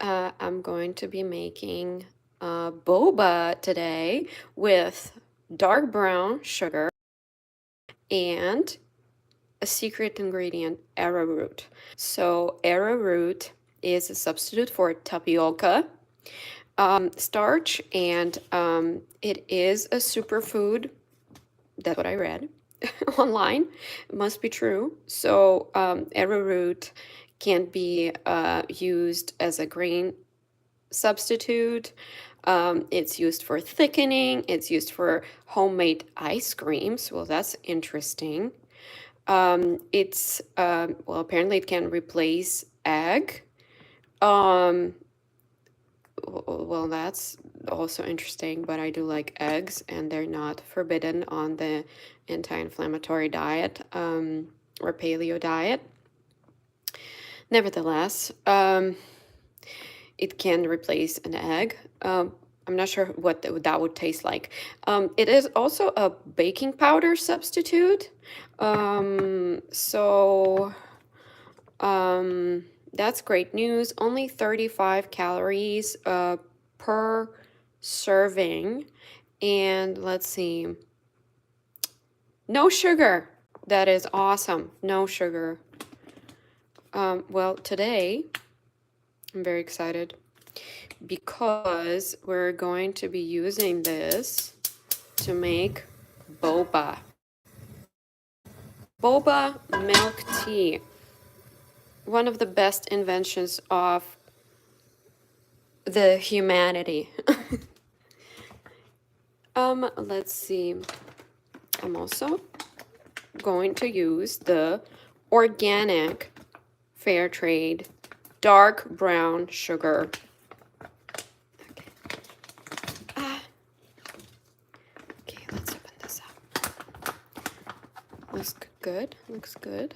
I'm going to be making boba today with dark brown sugar and a secret ingredient, arrowroot. So arrowroot is a substitute for tapioca starch, and it is a superfood. That's what I read online. It must be true. So arrowroot can be used as a grain substitute. It's used for thickening. It's used for homemade ice creams. Well, that's interesting. Well, apparently it can replace egg. Um, well, that's also interesting, but I do like eggs, and they're not forbidden on the anti-inflammatory diet or paleo diet. Nevertheless, it can replace an egg. I'm not sure what that would taste like. It is also a baking powder substitute. So that's great news. Only 35 calories per serving. And let's see. No sugar. That is awesome. No sugar. Well, today I'm very excited because we're going to be using this to make boba. Boba milk tea. One of the best inventions of the humanity. Let's see. I'm also going to use the organic fair trade dark brown sugar. Okay, let's open this up. Looks good. Looks good.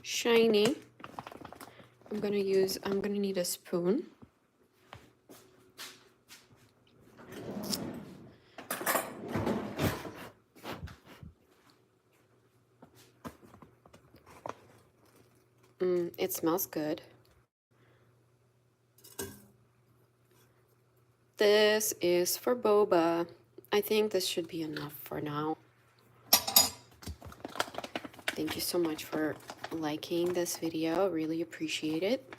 Shiny. I'm gonna need a spoon. It smells good. This is for boba. I think this should be enough for now. Thank you so much for liking this video. Really appreciate it.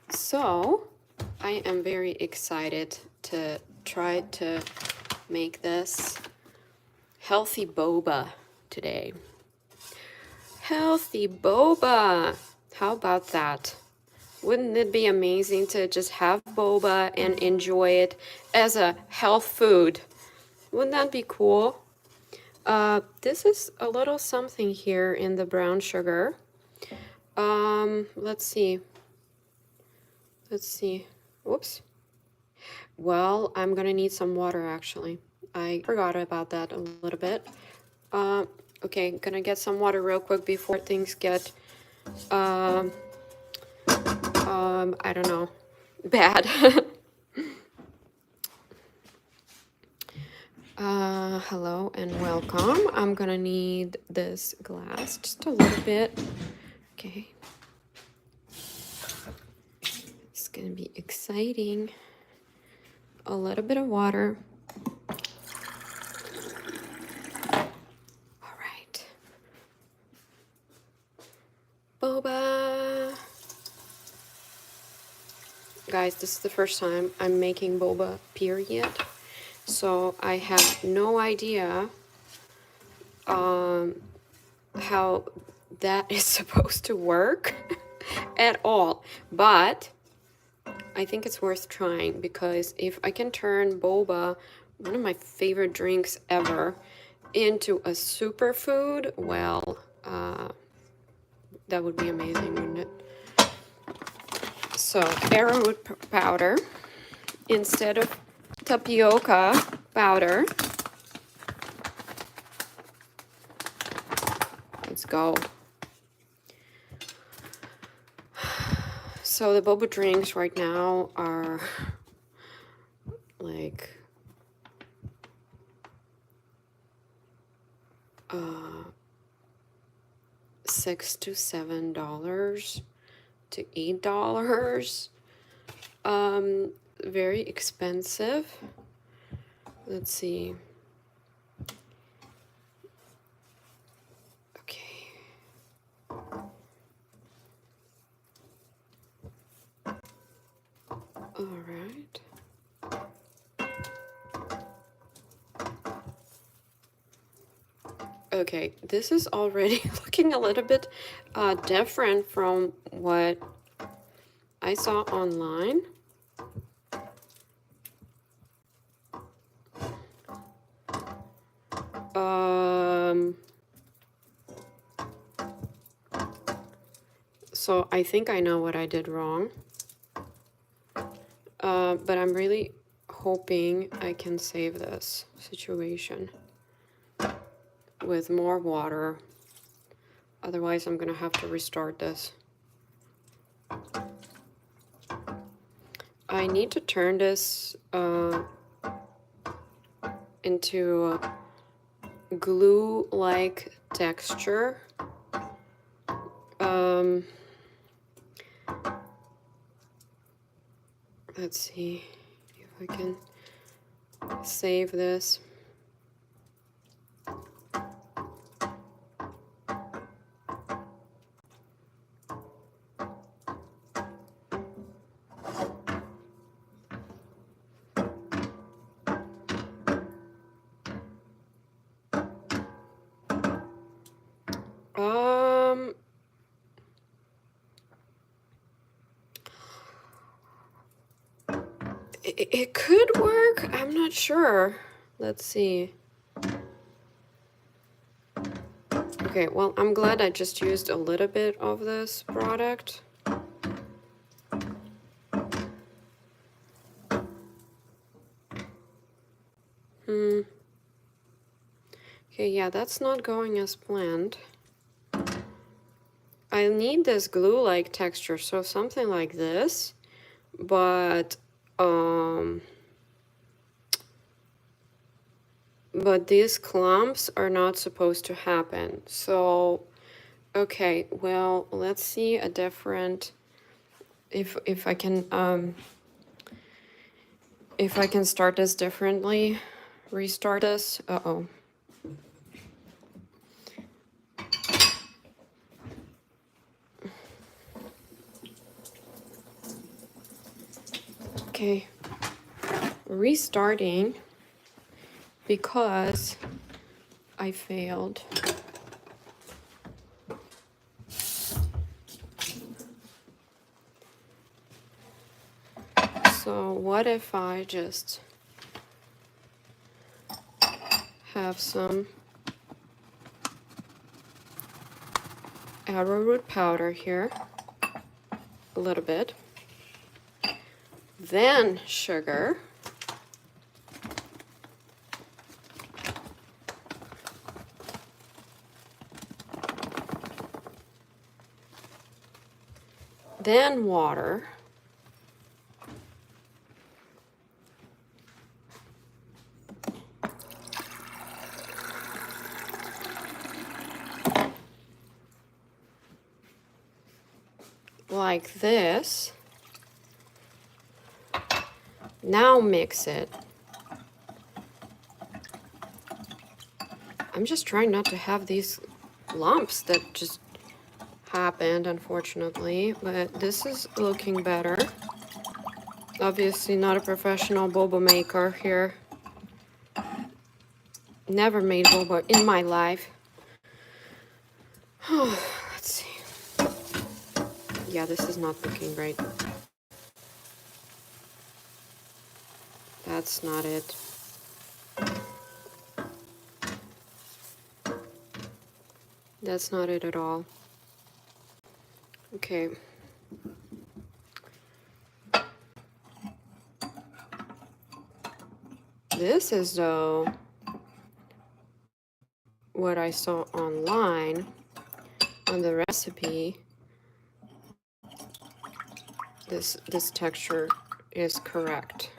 So, I am very excited to try to make this healthy boba today. Healthy boba! How about that? Wouldn't it be amazing to just have boba and enjoy it as a health food? Wouldn't that be cool? This is a little something here in the brown sugar. Let's see. Whoops. Well, I'm gonna need some water actually. I forgot about that a little bit. Okay, gonna get some water real quick before things get, I don't know, bad. Hello and welcome. I'm gonna need this glass just a little bit. Okay. It's gonna be exciting. A little bit of water. All right. Boba. Guys, this is the first time I'm making boba, period. So I have no idea how that is supposed to work at all. But I think it's worth trying because if I can turn boba, one of my favorite drinks ever, into a superfood, well, that would be amazing, wouldn't it? So arrowroot powder instead of tapioca powder. Let's go. So the boba drinks right now are like $6 to $7 to $8. Very expensive. Let's see. Okay. All right. Okay, this is already looking a little bit different from what I saw online. So I think I know what I did wrong. But I'm really hoping I can save this situation with more water. Otherwise, I'm gonna have to restart this. I need to turn this into a glue-like texture. Let's see if I can save this. It could work. I'm not sure. Let's see. Okay, well, I'm glad I just used a little bit of this product. Okay, yeah, that's not going as planned. I need this glue-like texture, so something like this, but these clumps are not supposed to happen. So, okay, well, let's see a different, if I can start this differently, restart this. Uh-oh. Okay, restarting because I failed. So what if I just have some arrowroot powder here, a little bit, then sugar, then water, like this. Now mix it. I'm just trying not to have these lumps that just happened, unfortunately, but this is looking better. Obviously not a professional boba maker here. Never made boba in my life. Let's see. Yeah, this is not looking right. That's not it. That's not it at all. Okay. This is, though, what I saw online on the recipe. This texture is correct.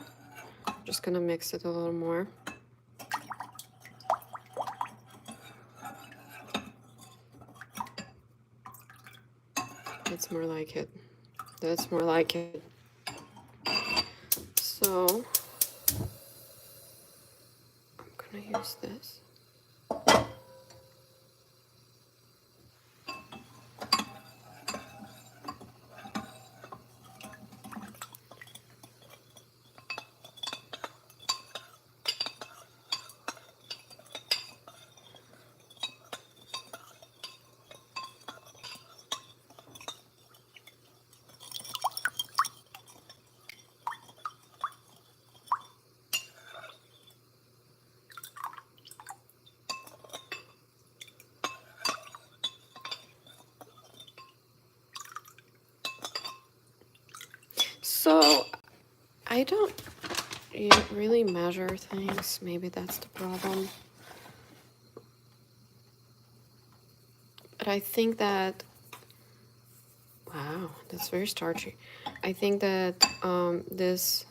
Just gonna mix it a little more. That's more like it. That's more like it. So I'm gonna use this. So I don't really measure things. Maybe that's the problem. But I think that, wow, that's very starchy. I think that this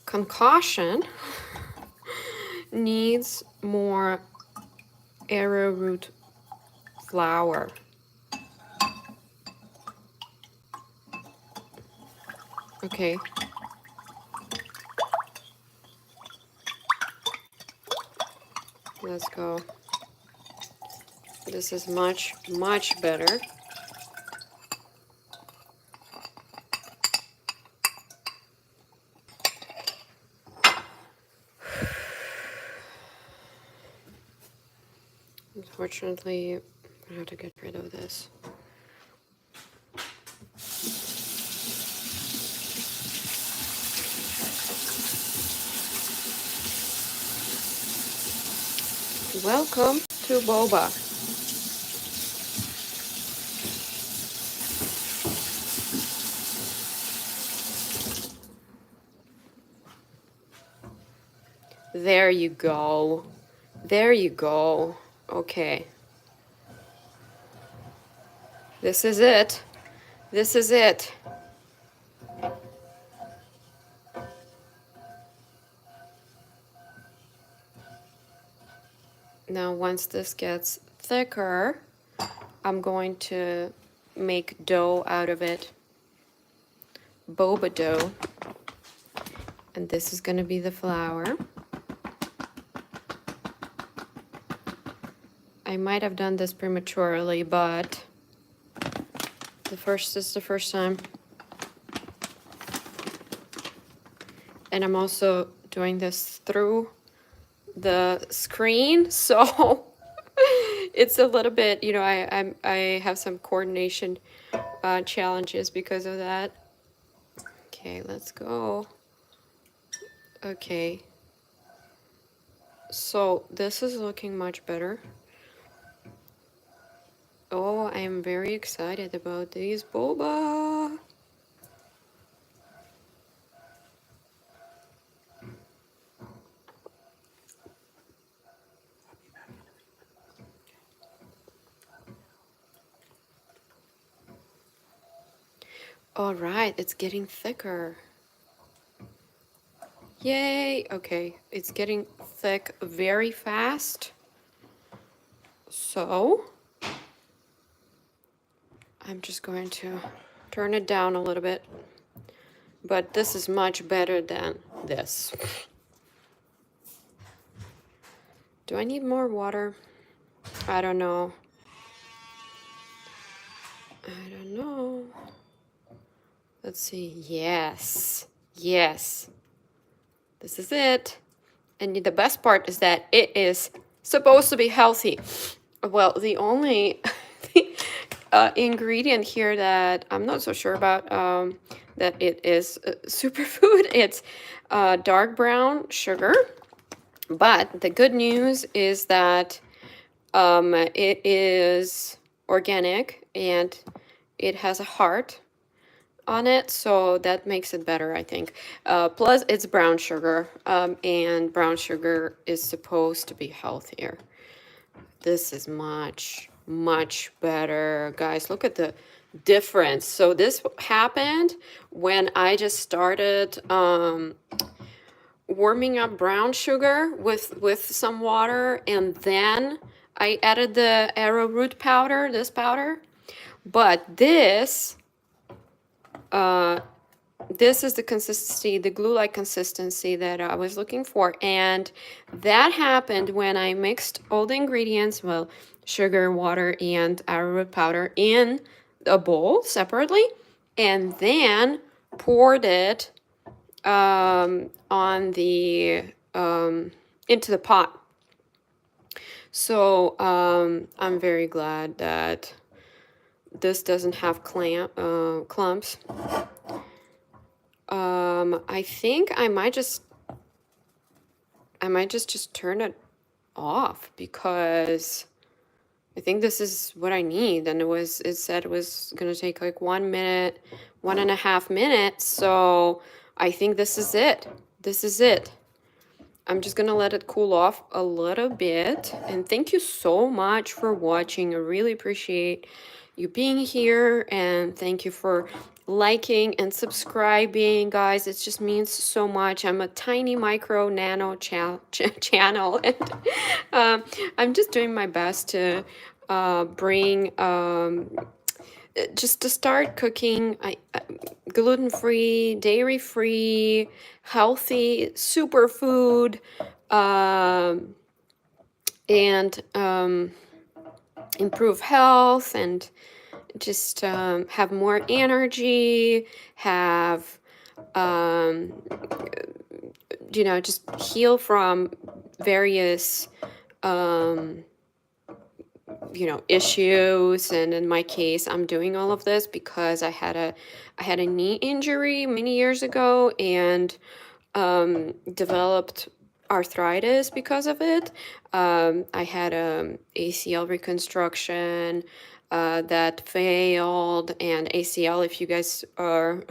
concoction needs more arrowroot flour. Okay. Let's go. This is much, much better. Unfortunately, I'm gonna have to get rid of this. Welcome to boba. There you go. There you go. Okay. This is it. This is it. Now, once this gets thicker, I'm going to make dough out of it. Boba dough. And this is going to be the flour. I might have done this prematurely, but the first time. And I'm also doing this through the screen, so it's a little bit, you know, I have some coordination challenges because of that. Okay, let's go. Okay. So this is looking much better. Oh, I am very excited about these boba. All right, it's getting thicker. Yay, okay, it's getting thick very fast. So I'm just going to turn it down a little bit. But this is much better than this. Do I need more water? I don't know. I don't know. Let's see. Yes. Yes. This is it. And the best part is that it is supposed to be healthy. Well, the only ingredient here that I'm not so sure about that it is superfood, it's dark brown sugar. But the good news is that it is organic and it has a heart on it, so that makes it better, I think. Plus, it's brown sugar, and brown sugar is supposed to be healthier. This is much, much better. Guys, look at the difference. So this happened when I just started warming up brown sugar with some water, and then I added the arrowroot powder, this powder, but this is the consistency, the glue-like consistency that I was looking for. And that happened when I mixed all the ingredients, well, sugar, water, and arrowroot powder in a bowl separately, and then poured it on the into the pot. So I'm very glad that this doesn't have clumps. I think I might just turn it off, because I think this is what I need. And it said it was gonna take like 1 minute, 1.5 minutes. So I think this is it. This is it. I'm just gonna let it cool off a little bit. And thank you so much for watching. I really appreciate you being here, and thank you for liking and subscribing, guys. It just means so much. I'm a tiny micro nano channel, and I'm just doing my best to bring just to start cooking gluten-free, dairy-free, healthy superfood, and improve health, and just have more energy, have just heal from various issues. And in my case, I'm doing all of this because I had a knee injury many years ago, and developed arthritis because of it. I had ACL reconstruction that failed. And ACL, if you guys are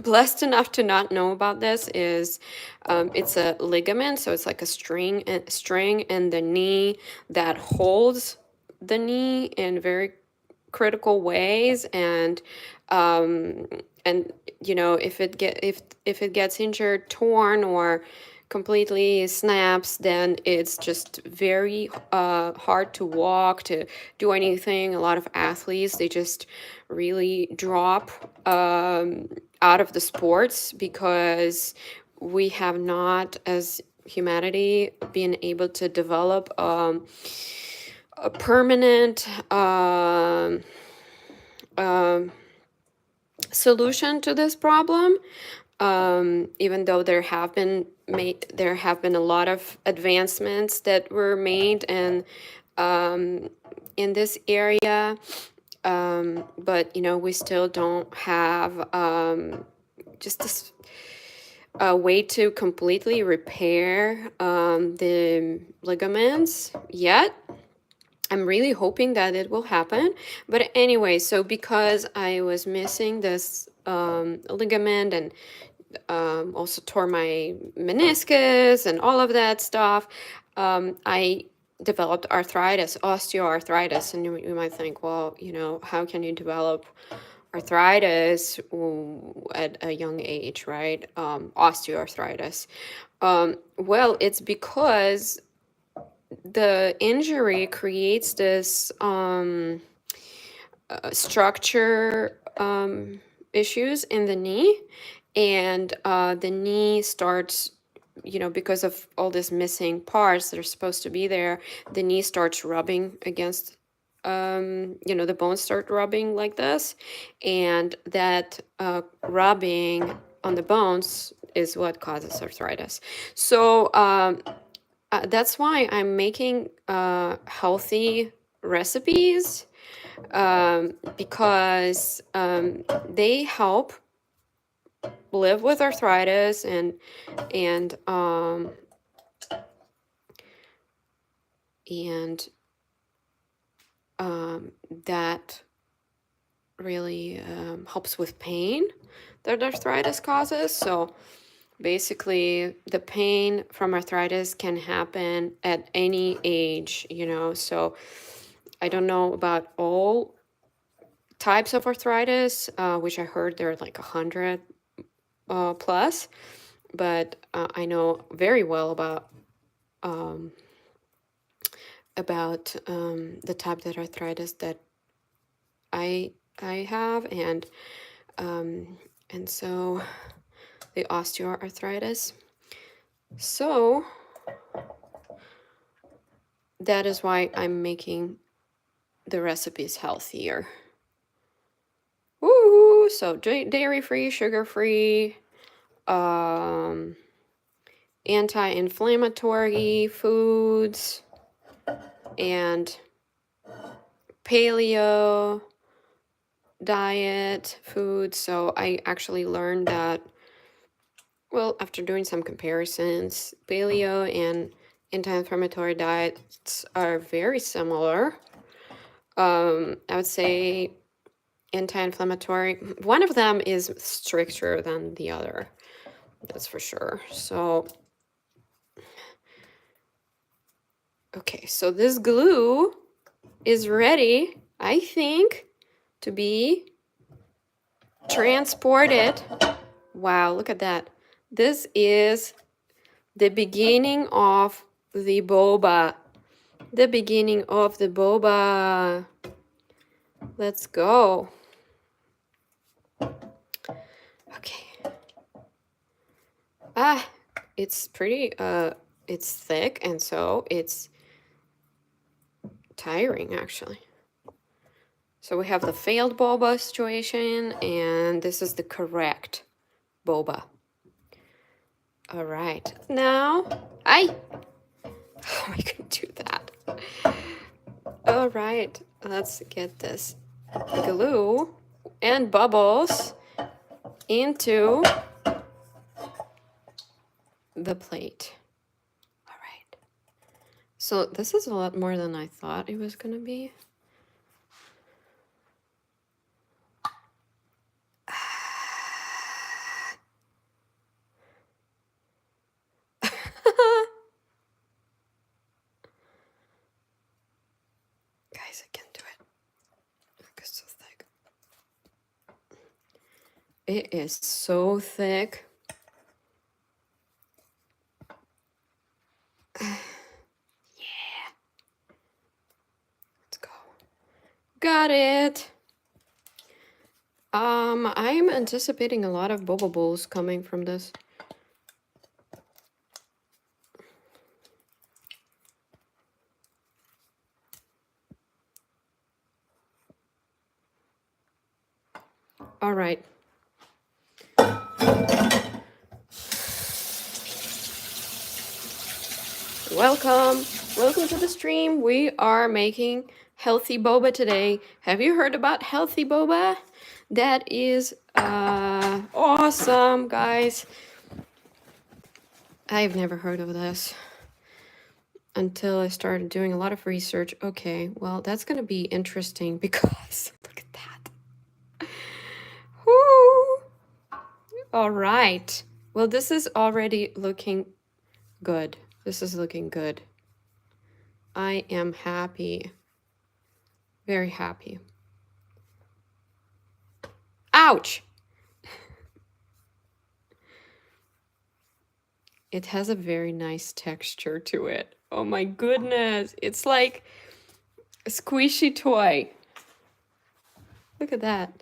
blessed enough to not know about this, is it's a ligament, so it's like a string in the knee that holds the knee in very critical ways. And if it gets injured, torn, or completely snaps, then it's just very hard to walk, to do anything. A lot of athletes, they just really drop out of the sports because we have not, as humanity, been able to develop a permanent solution to this problem. Even though there have been a lot of advancements that were made in this area, but we still don't have just this a way to completely repair the ligaments yet. I'm really hoping that it will happen. But anyway, so because I was missing this ligament, and also tore my meniscus and all of that stuff, I developed osteoarthritis. And you might think, well, how can you develop arthritis at a young age, right? Osteoarthritis. Well, it's because the injury creates this structure issues in the knee, and the knee starts, because of all these missing parts that are supposed to be there, the knee starts rubbing against, the bones start rubbing like this, and that rubbing on the bones is what causes arthritis. So that's why I'm making healthy recipes, because they help live with arthritis, and that really helps with pain that arthritis causes. So basically, the pain from arthritis can happen at any age, so I don't know about all types of arthritis, which I heard there are like 100 plus, but I know very well about about the type that arthritis that I have, and so the osteoarthritis. So that is why I'm making the recipes healthier. Woo! So dairy-free, sugar-free, anti-inflammatory foods, and paleo diet foods. So I actually learned that, well, after doing some comparisons, paleo and anti-inflammatory diets are very similar. I would say anti-inflammatory, one of them is stricter than the other, that's for sure. So okay, so this glue is ready, I think, to be transported. Wow, look at that. This is the beginning of the boba. The beginning of the boba. Let's go. Okay. It's pretty, it's thick, and so it's tiring, actually. So we have the failed boba situation, and this is the correct boba. All right, now, oh, I couldn't do that. All right, let's get this glue and bubbles into the plate. All right. So this is a lot more than I thought it was gonna be. Guys, I can't do it. Look, it's so thick. It is so thick. Yeah. Let's go. Got it. I'm anticipating a lot of boba bowls coming from this. All right. Welcome to the stream. We are making healthy boba today. Have you heard about healthy boba? That is awesome, guys. I've never heard of this until I started doing a lot of research. Okay, well, that's gonna be interesting because look at that. Woo! All right. Well, this is already looking good. This is looking good. I am happy. Very happy. Ouch! It has a very nice texture to it. Oh my goodness. It's like a squishy toy. Look at that.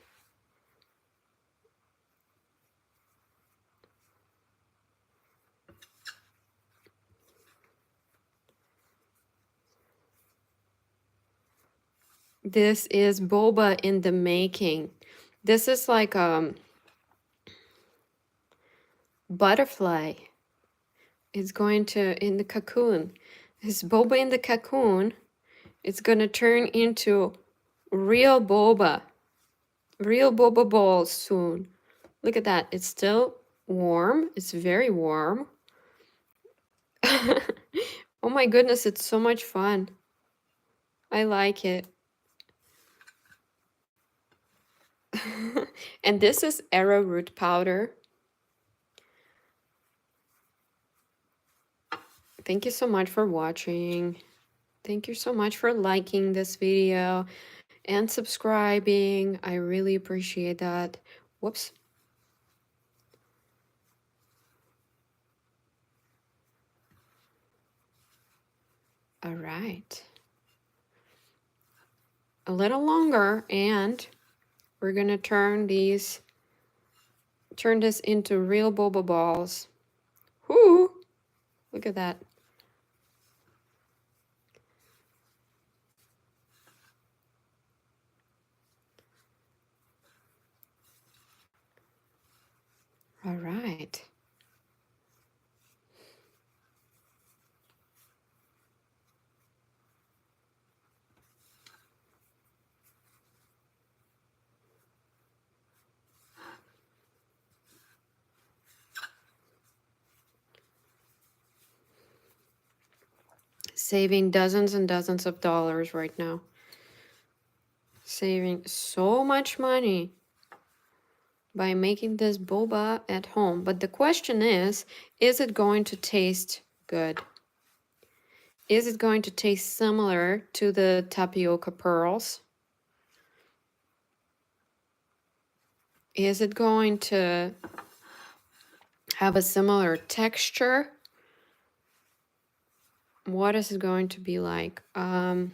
This is boba in the making. This is like a butterfly. It's going to, in the cocoon. This boba in the cocoon, it's going to turn into real boba balls soon. Look at that. It's still warm. It's very warm. Oh my goodness, it's so much fun. I like it. And this is arrowroot powder. Thank you so much for watching. Thank you so much for liking this video and subscribing. I really appreciate that. Whoops. All right. a little longer, and we're gonna turn this into real boba balls. Whoo! Look at that. All right. Saving dozens and dozens of dollars right now. Saving so much money by making this boba at home. But the question is it going to taste good? Is it going to taste similar to the tapioca pearls? Is it going to have a similar texture? What is it going to be like? We're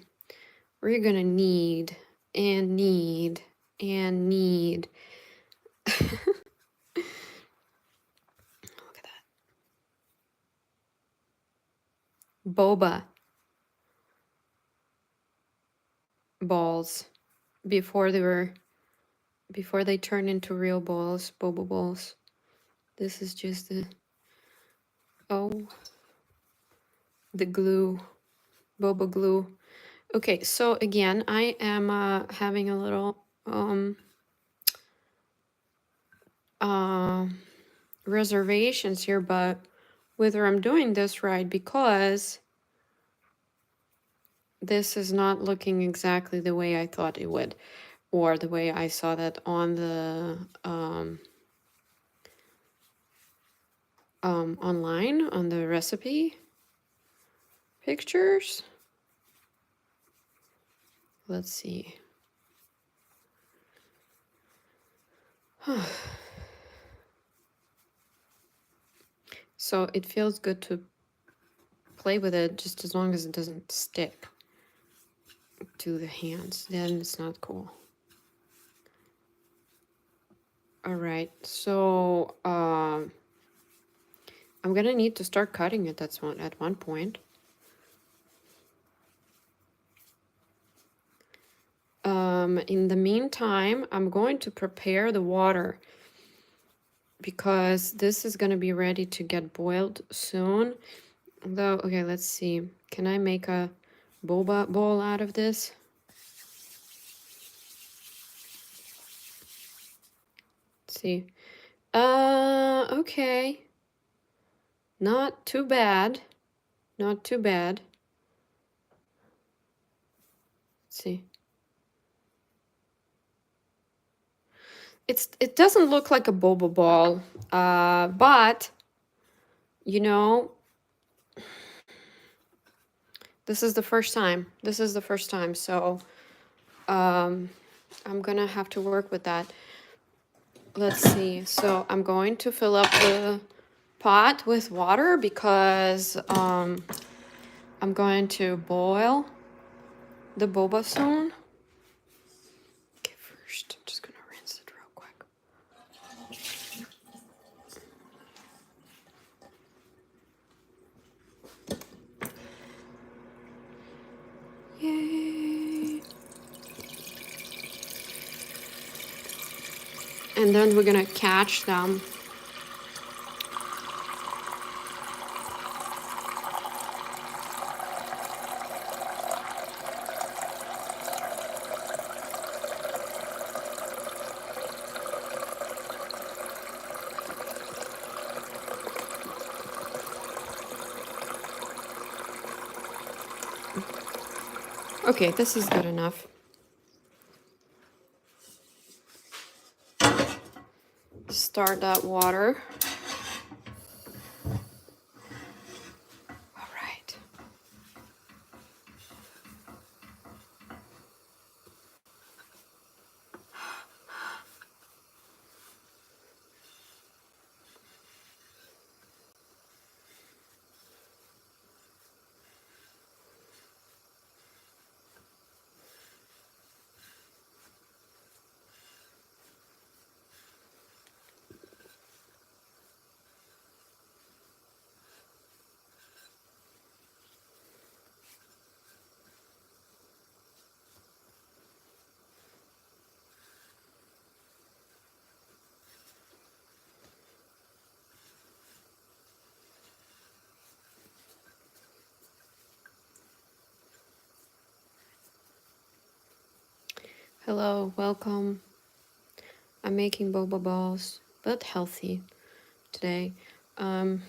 gonna need and need and need. Look at that. Boba balls before they turn into real balls, boba balls. This is just the glue, boba glue. Okay, so again, I am having a little reservations here, but whether I'm doing this right, because this is not looking exactly the way I thought it would, or the way I saw that on the online on the recipe pictures. Let's see. So it feels good to play with it, just as long as it doesn't stick to the hands. Then it's not cool. All right, so I'm gonna need to start cutting it at one point. In the meantime, I'm going to prepare the water, because this is going to be ready to get boiled soon. Though, okay, let's see. Can I make a boba bowl out of this? Let's see. Okay. Not too bad. Not too bad. Let's see. It doesn't look like a boba ball, but you know, this is the first time. So I'm gonna have to work with that. Let's see. So I'm going to fill up the pot with water, because I'm going to boil the boba soon. Okay, first I'm just gonna rinse it real quick. Yay! And then we're gonna catch them. Okay, this is good enough. Start that water. All right. Hello, welcome. I'm making boba balls, but healthy today. Um,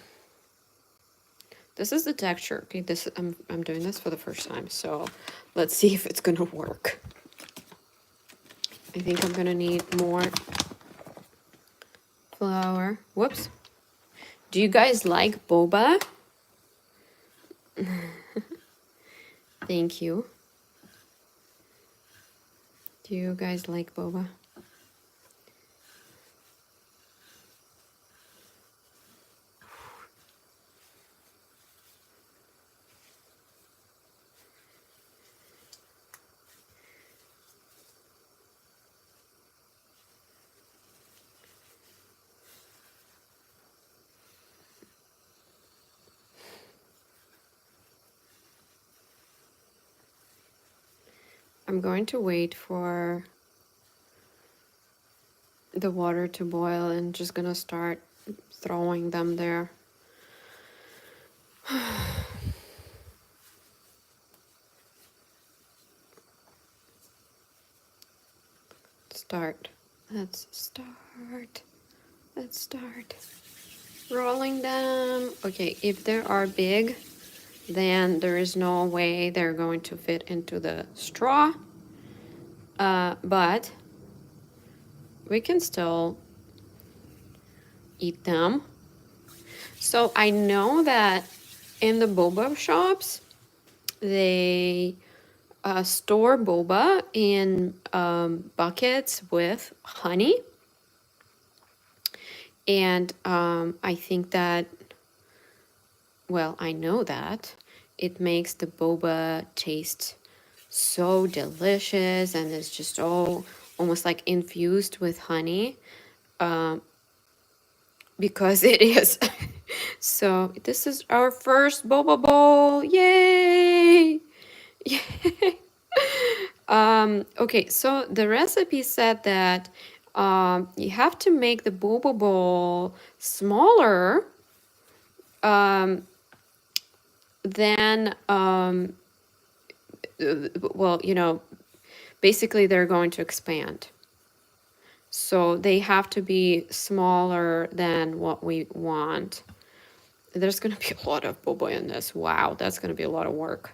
this is the texture. Okay, I'm doing this for the first time, so let's see if it's gonna work. I think I'm gonna need more flour. Whoops. Do you guys like boba? Thank you. Do you guys like boba? I'm going to wait for the water to boil and just gonna start throwing them there. Start. Let's start. Let's start. Rolling them. Okay, if they are big, then there is no way they're going to fit into the straw. But we can still eat them. So I know that in the boba shops, they store boba in buckets with honey. And I think that, well, I know that it makes the boba taste so delicious, and it's just all almost like infused with honey, because it is. So this is our first boba bowl. Yay! Yay! Okay, so the recipe said that you have to make the boba bowl smaller than well, you know, basically they're going to expand. So they have to be smaller than what we want. There's going to be a lot of boba in this. Wow, that's going to be a lot of work.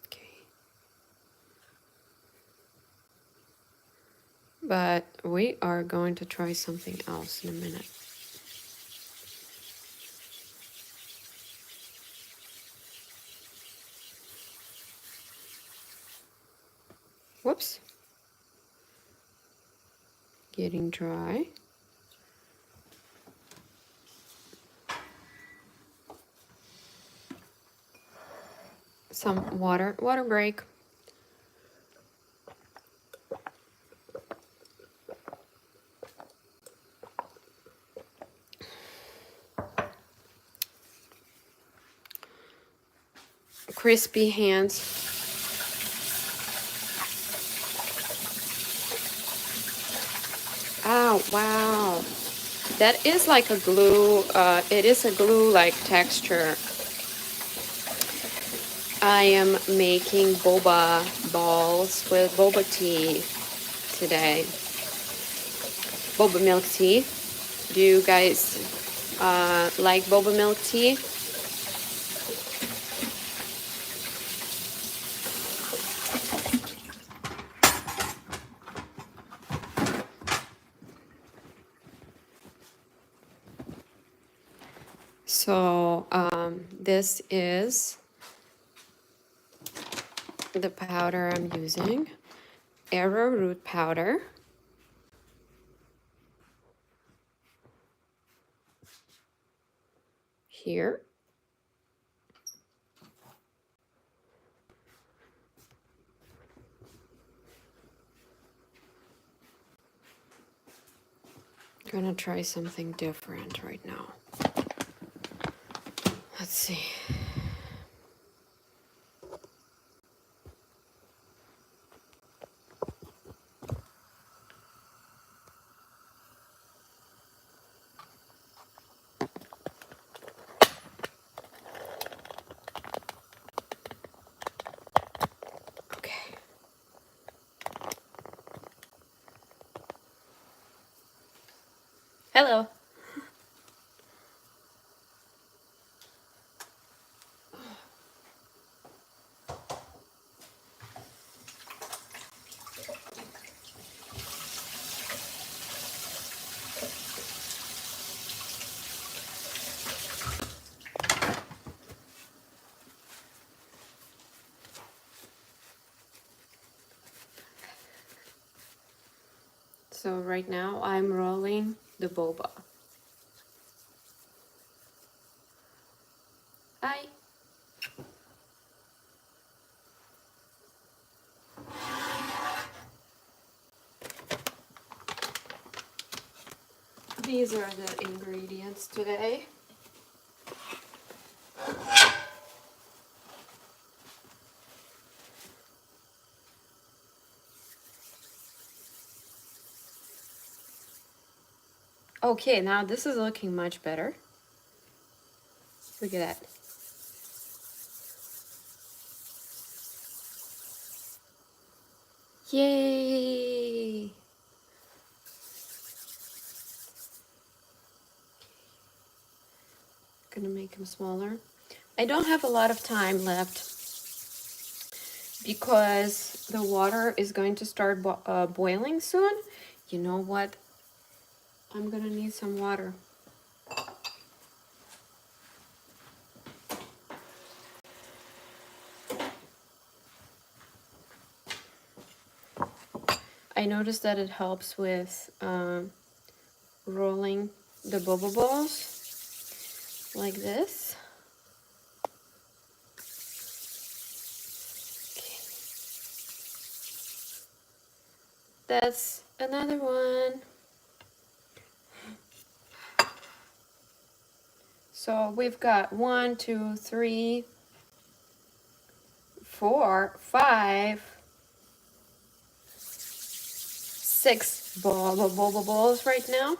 Okay. But we are going to try something else in a minute. Whoops. Getting dry. Some water break. Crispy hands. Oh, wow. That is like a glue, it is a glue-like texture. I am making boba balls with boba tea today. Boba milk tea. Do you guys like boba milk tea? So this is the powder I'm using, arrowroot powder. Here. I'm gonna try something different right now. Let's see. Hello. So right now I'm rolling the boba. Hi. These are the ingredients today. Okay, now this is looking much better. Look at that. Yay! Gonna make them smaller. I don't have a lot of time left because the water is going to start boiling soon. You know what? I'm gonna need some water. I noticed that it helps with rolling the boba balls like this. Okay. That's another one. So we've got 1, 2, 3, 4, 5, 6 boba balls right now.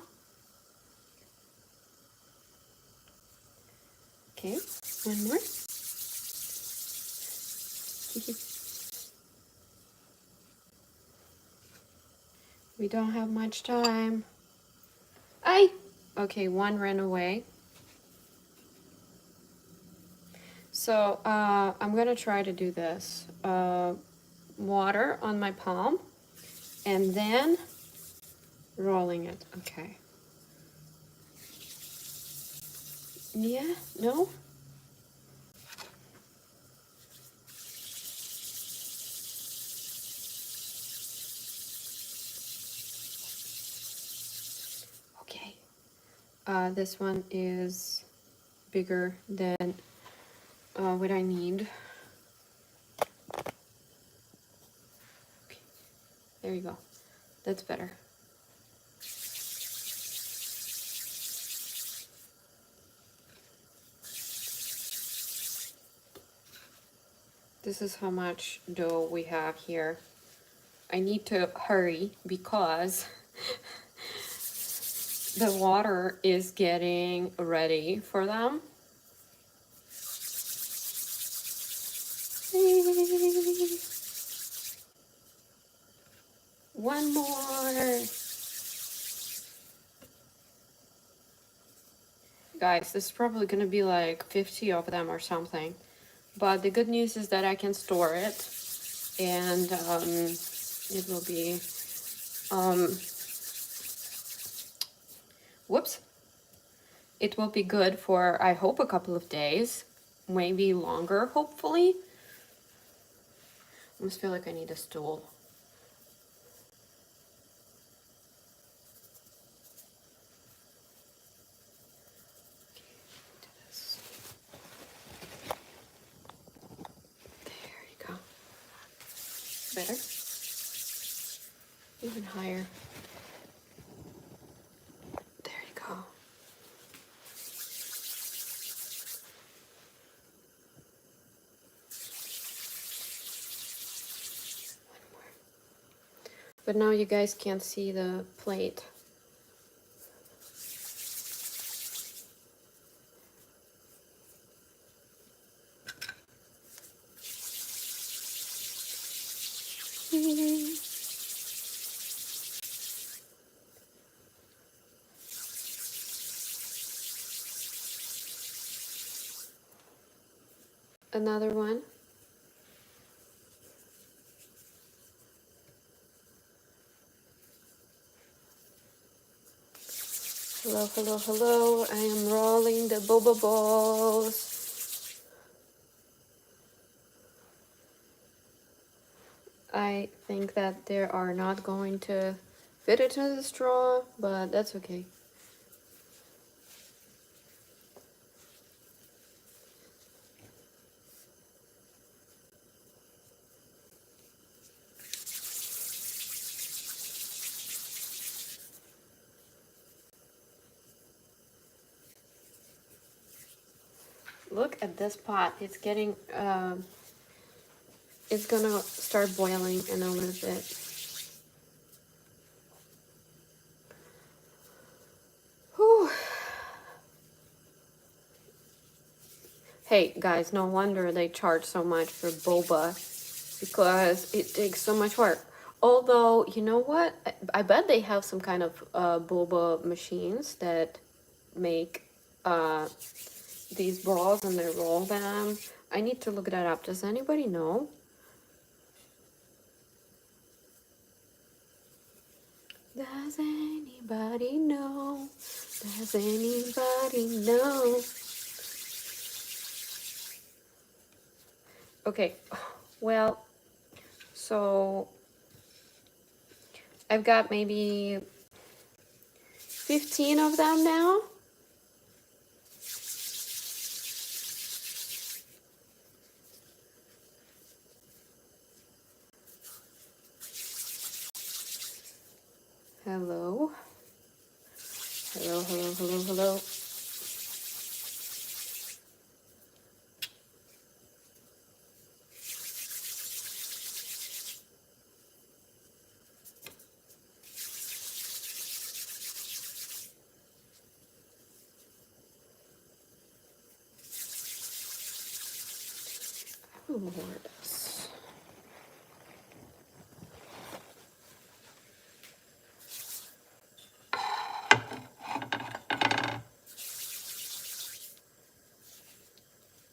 Okay, one more. We don't have much time. Aye. Okay, one ran away. So I'm gonna try to do this. Water on my palm and then rolling it. Okay. Yeah, no? Okay. This one is bigger than what I need. Okay. There you go. That's better. This is how much dough we have here. I need to hurry because the water is getting ready for them. One more. Guys, this is probably gonna be like 50 of them or something. But the good news is that I can store it and it will be, whoops. It will be good for, I hope, a couple of days, maybe longer, hopefully. I almost feel like I need a stool. There you go. Better? Even higher. There you go. One more. But now you guys can't see the plate. another one. Hello, hello, hello. I am rolling the boba balls. I think that they are not going to fit into the straw, but that's okay. Look at this pot. It's getting, it's gonna start boiling in a little bit. Whew. Hey guys, no wonder they charge so much for boba, because it takes so much work. Although, you know what? I bet they have some kind of boba machines that make these balls and they roll them. I need to look that up. Does anybody know? Does anybody know? Does anybody know? Okay, well, so I've got maybe 15 of them now. Hello. Hello, hello, hello, hello. Oh, Lord.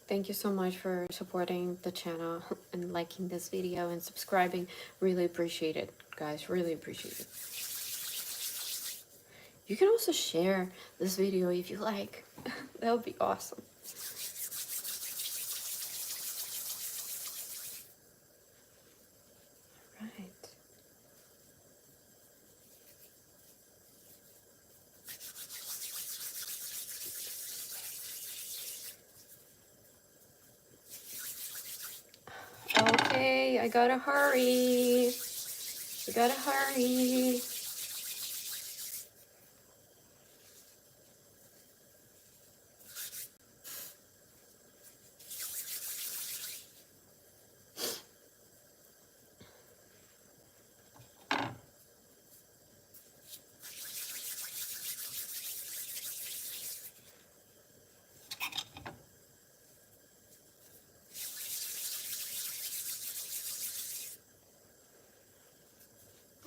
Thank you so much for supporting the channel and liking this video and subscribing. Really appreciate it, guys. Really appreciate it. You can also share this video if you like. That would be awesome. Right. Okay, I gotta hurry. I gotta hurry.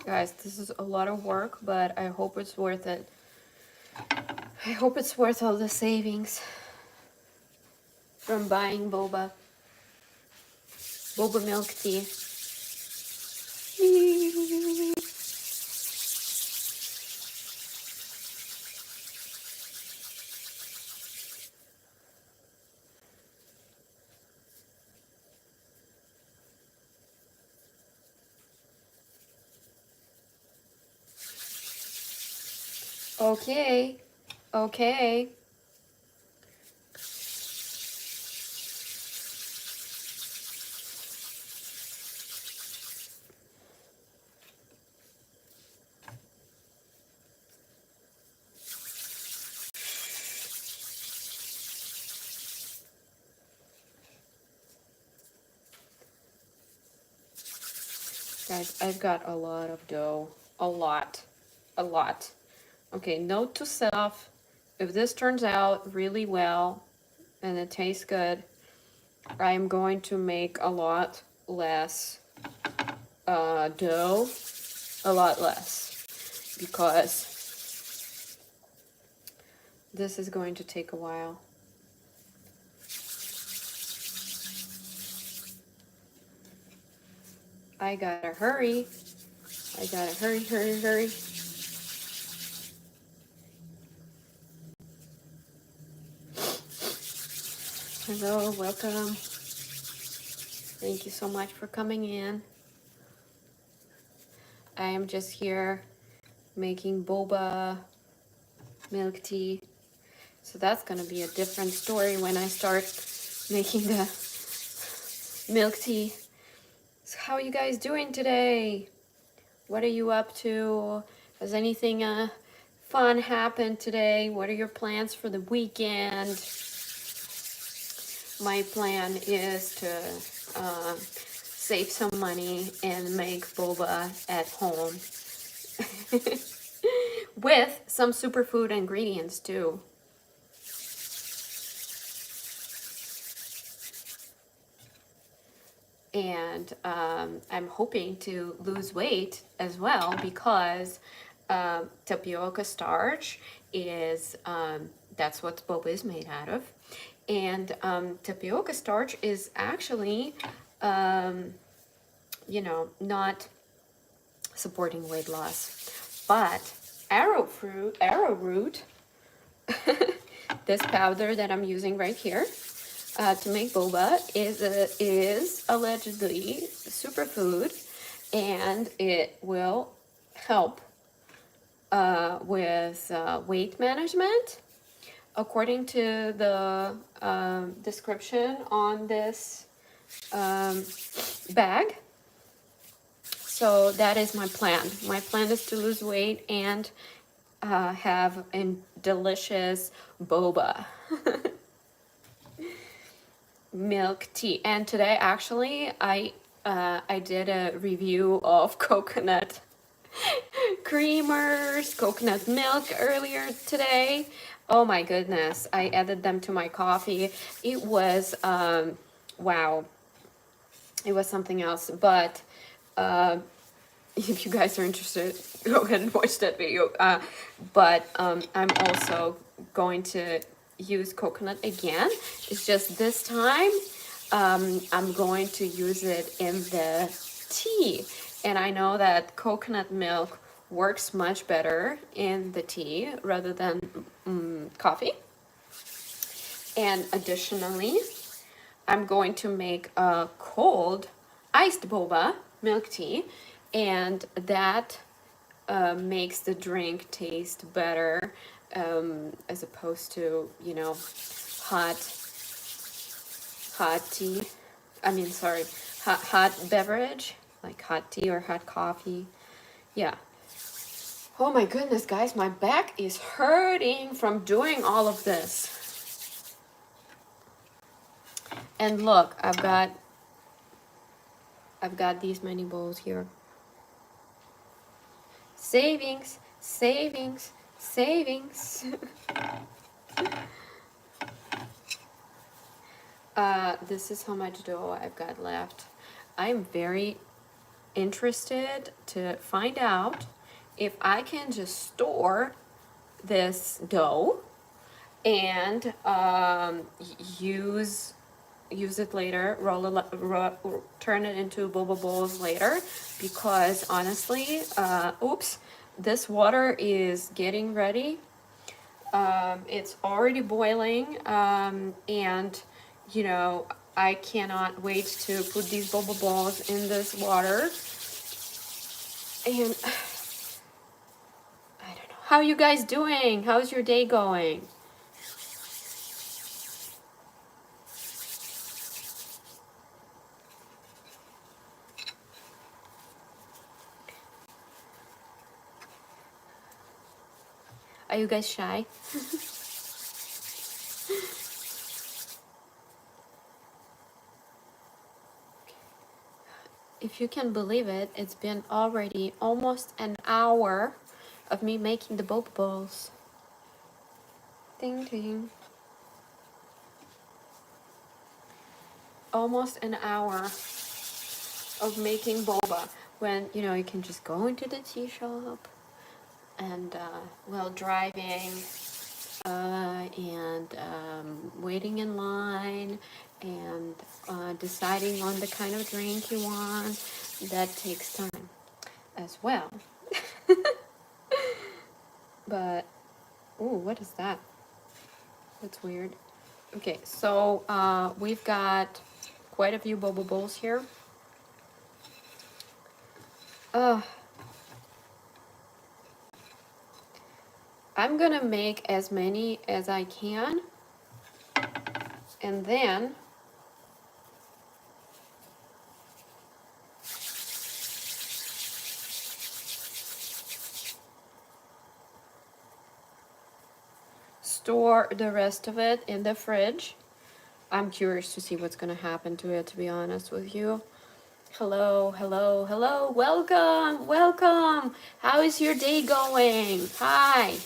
Guys, this is a lot of work, but I hope it's worth it. I hope it's worth all the savings from buying boba. Boba milk tea. Okay. Okay. Guys, I've got a lot of dough. A lot. A lot. Okay, note to self, if this turns out really well and it tastes good, I'm going to make a lot less dough. A lot less. Because this is going to take a while. I gotta hurry. I gotta hurry. Hello, welcome. Thank you so much for coming in. I am just here making boba milk tea. So that's gonna be a different story when I start making the milk tea. So how are you guys doing today? What are you up to? Has anything fun happened today? What are your plans for the weekend? My plan is to save some money and make boba at home with some superfood ingredients too. And I'm hoping to lose weight as well because tapioca starch is, that's what boba is made out of. And tapioca starch is actually, you know, not supporting weight loss. But arrowroot, this powder that I'm using right here, to make boba is allegedly superfood, and it will help with weight management, according to the description on this bag. So that is my plan. My plan is to lose weight and have a delicious boba. Milk tea. And today actually I did a review of coconut creamers, coconut milk earlier today. Oh my goodness, I added them to my coffee. It was wow, it was something else. But if you guys are interested, go ahead and watch that video. But I'm also going to use coconut again. It's just this time I'm going to use it in the tea. And I know that coconut milk works much better in the tea rather than coffee. And additionally, I'm going to make a cold iced boba milk tea, and that makes the drink taste better as opposed to, you know, hot tea. I mean, sorry, hot beverage, like hot tea or hot coffee. Yeah. Oh my goodness, guys, my back is hurting from doing all of this. And look, I've got these many bowls here. Savings, savings, savings. This is how much dough I've got left. I'm very interested to find out if I can just store this dough and use it later, turn it into boba bowls later, because honestly, oops, this water is getting ready. It's already boiling, and you know, I cannot wait to put these boba balls in this water. And I don't know, how you guys doing? How's your day going? Are you guys shy? If you can believe it, it's been already almost an hour of me making the boba balls. Ding ding. Almost an hour of making boba, when, you know, you can just go into the tea shop and while driving and waiting in line and deciding on the kind of drink you want, that takes time as well. But, ooh, what is that? That's weird. Okay, so we've got quite a few boba bowls here. I'm gonna make as many as I can, and then store the rest of it in the fridge. I'm curious to see what's gonna happen to it, to be honest with you. Hello, hello, hello, welcome, welcome. How is your day going? Hi,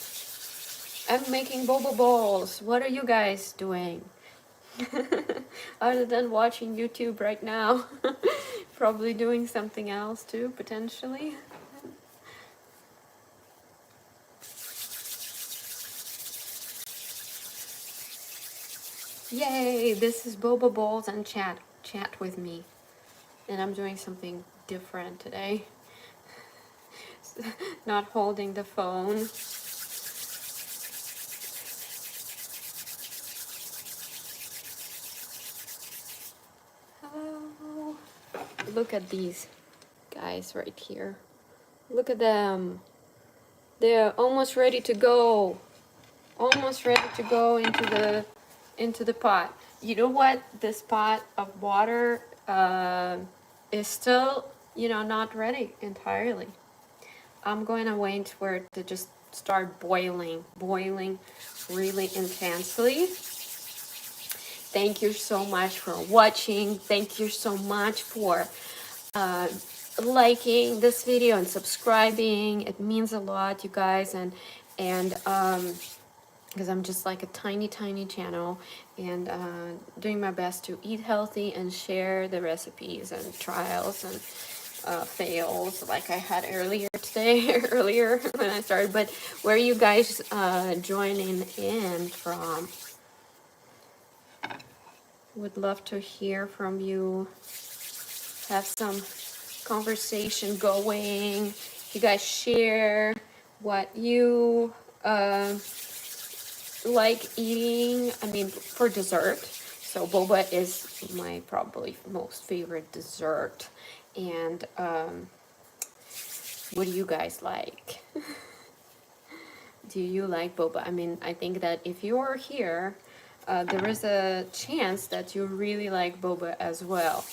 I'm making boba bowls. What are you guys doing? Other than watching YouTube right now. Probably doing something else too, potentially. Yay, this is boba bowls and chat with me. And I'm doing something different today. Not holding the phone. Hello. Look at these guys right here. Look at them. They're almost ready to go. Almost ready to go into the pot. You know what? This pot of water is still, not ready entirely. I'm going to wait for it to just start boiling really intensely. Thank you so much for watching. Thank you so much for liking this video and subscribing. It means a lot, you guys, and because I'm just like a tiny channel, and doing my best to eat healthy and share the recipes and trials and fails like I had earlier today, earlier when I started. But where are you guys joining in from? Would love to hear from you. Have some conversation going. You guys share what you like eating. I mean, for dessert. So boba is my probably most favorite dessert. And what do you guys like? Do you like boba? I mean, I think that if you're here, there is a chance that you really like boba as well.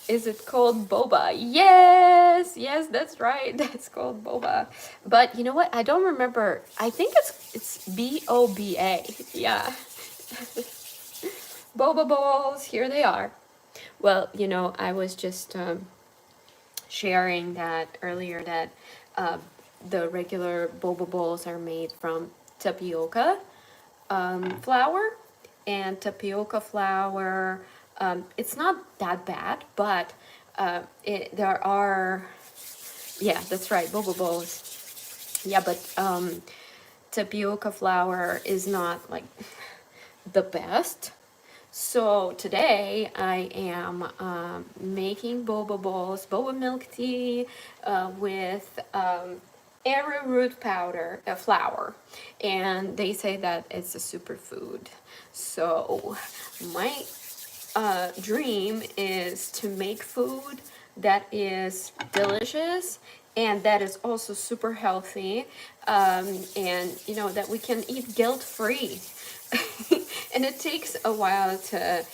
Is it called boba? Yes, that's right. That's called boba. But you know what? I don't remember. I think it's B-O-B-A. Yeah. Boba balls. Here they are. Well, I was just sharing that earlier that the regular boba balls are made from tapioca flour, and tapioca flour, it's not that bad, but there are, yeah, that's right, boba balls. Yeah, but tapioca flour is not like the best. So today I am making boba balls, boba milk tea with arrowroot powder, flour, and they say that it's a superfood. So my dream is to make food that is delicious and that is also super healthy, and that we can eat guilt-free. And it takes a while to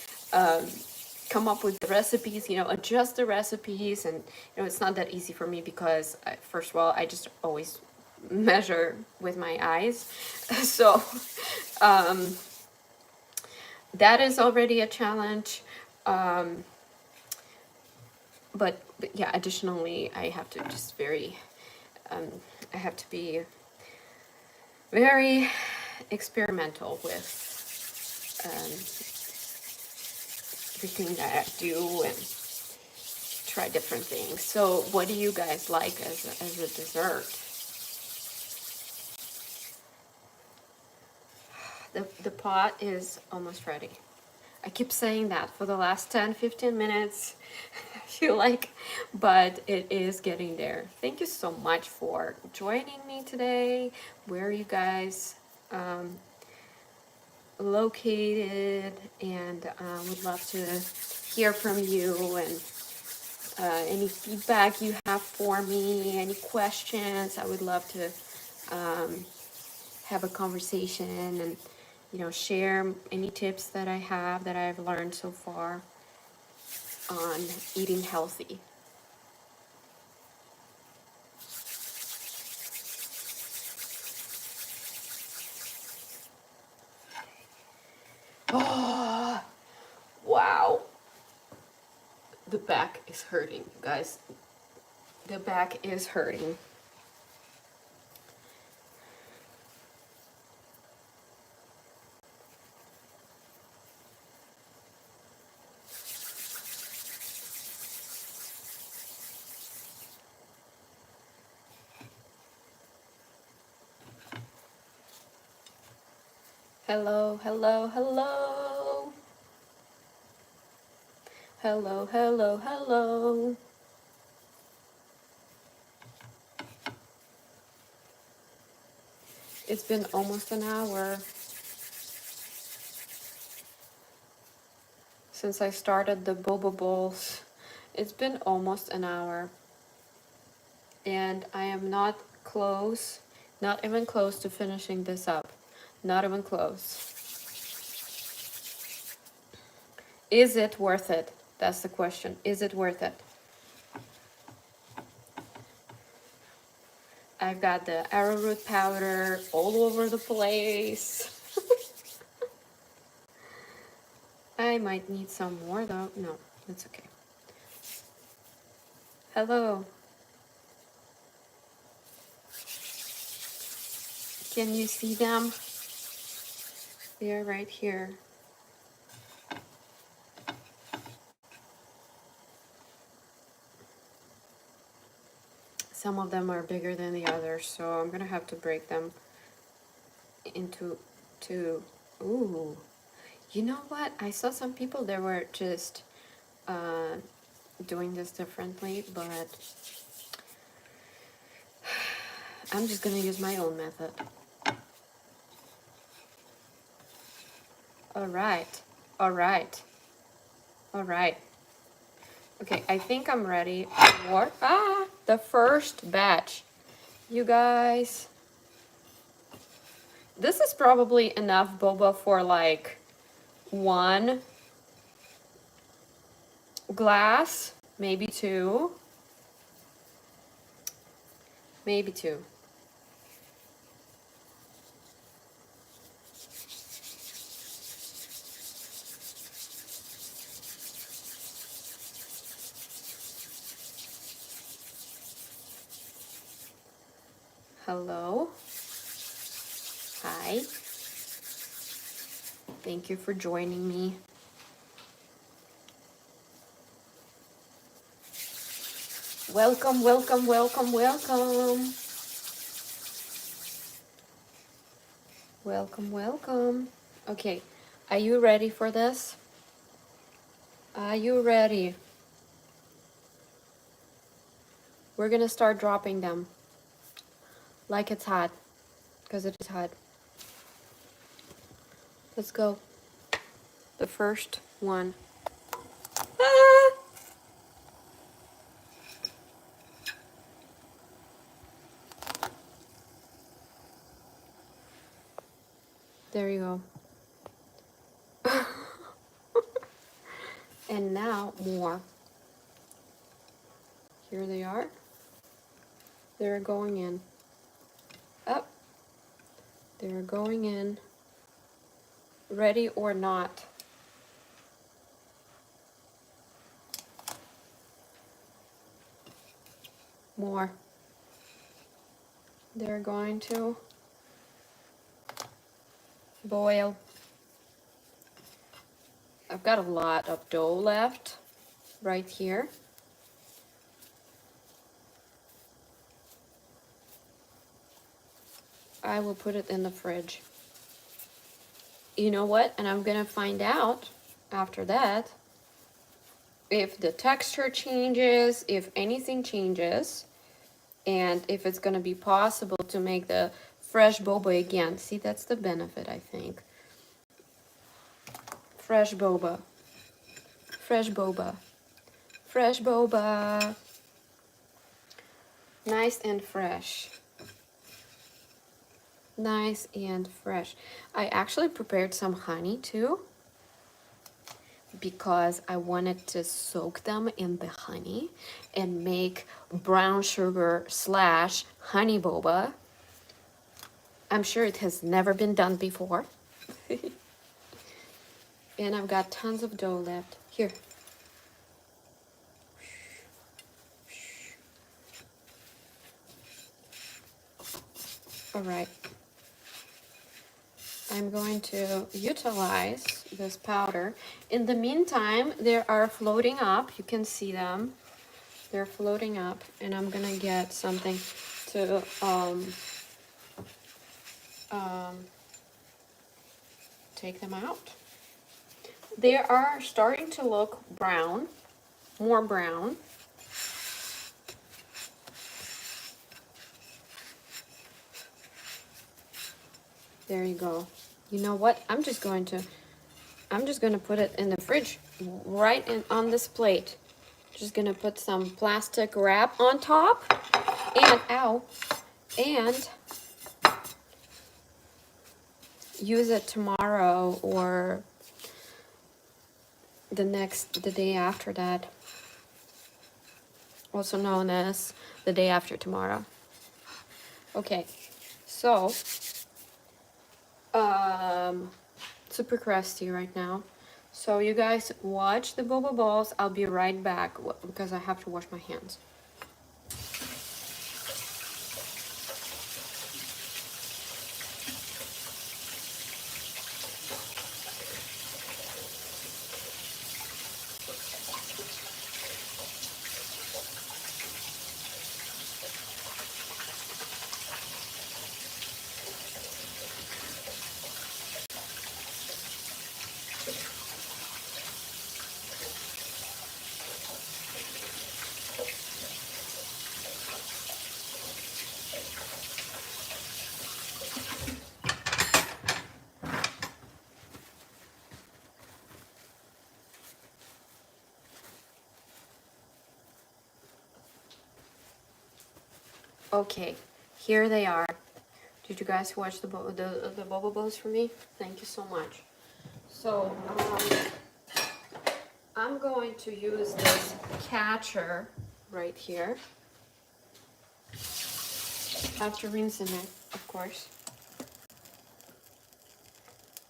come up with the recipes, adjust the recipes, and it's not that easy for me because first of all, I just always measure with my eyes. So that is already a challenge. But yeah, additionally, I have to just I have to be very experimental with everything that I do and try different things. So what do you guys like as a dessert? The pot is almost ready. I keep saying that for the last 10-15 minutes. I feel like, but it is getting there. Thank you so much for joining me today. Where are you guys located? And would love to hear from you, and any feedback you have for me, any questions. I would love to have a conversation and, you know, share any tips that I have that I've learned so far on eating healthy. Oh, wow. The back is hurting, guys. The back is hurting. Hello, hello, hello. Hello, hello, hello. It's been almost an hour since I started the boba bowls. It's been almost an hour. And I am not close, not even close to finishing this up. Not even close. Is it worth it? That's the question. Is it worth it? I've got the arrowroot powder all over the place. I might need some more though. No, it's okay. Hello. Can you see them? They're right here. Some of them are bigger than the others, so I'm gonna have to break them into two. Ooh. You know what? I saw some people that were just doing this differently, but I'm just gonna use my own method. All right, all right, all right. Okay, I think I'm ready for the first batch. You guys, this is probably enough boba for like one glass, maybe two, maybe two. Hello. Hi. Thank you for joining me. Welcome, welcome, welcome, welcome. Welcome, welcome. Okay, are you ready for this? Are you ready? We're gonna start dropping them like it's hot, because it is hot. Let's go. The first one. Ah! There you go. And now more. Here they are. They're going in. Up. They're going in. Ready or not. More. They're going to boil. I've got a lot of dough left right here. I will put it in the fridge. You know what? And I'm gonna find out after that, if the texture changes, if anything changes, and if it's gonna be possible to make the fresh boba again. See, that's the benefit, I think. Fresh boba. Fresh boba. Fresh boba. Nice and fresh. Nice and fresh. I actually prepared some honey too, because I wanted to soak them in the honey and make brown sugar slash honey boba. I'm sure it has never been done before. And I've got tons of dough left. Here. All right. I'm going to utilize this powder. In the meantime, they are floating up. You can see them. They're floating up, and I'm gonna get something to take them out. They are starting to look brown, more brown. There you go. You know what? I'm just going to put it in the fridge right on this plate. Just gonna put some plastic wrap on top and use it tomorrow or the day after that, also known as the day after tomorrow. Okay, so super crusty right now. So you guys watch the boba balls. I'll be right back because I have to wash my hands. Okay, here they are. Did you guys watch the boba balls for me? Thank you so much. So I'm going to use this catcher right here after rinsing it, of course.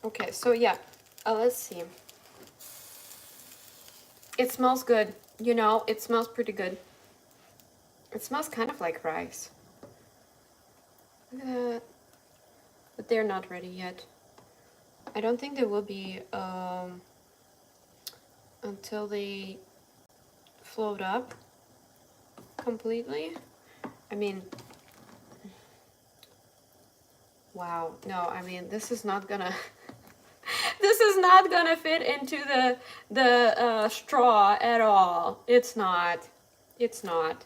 Okay, so yeah, let's see. It smells good. You know, it smells pretty good. It smells kind of like rice. Look at that. But they're not ready yet. I don't think they will be until they float up completely. I mean, wow. No, I mean, this is not gonna this is not gonna fit into the straw at all. It's not. It's not.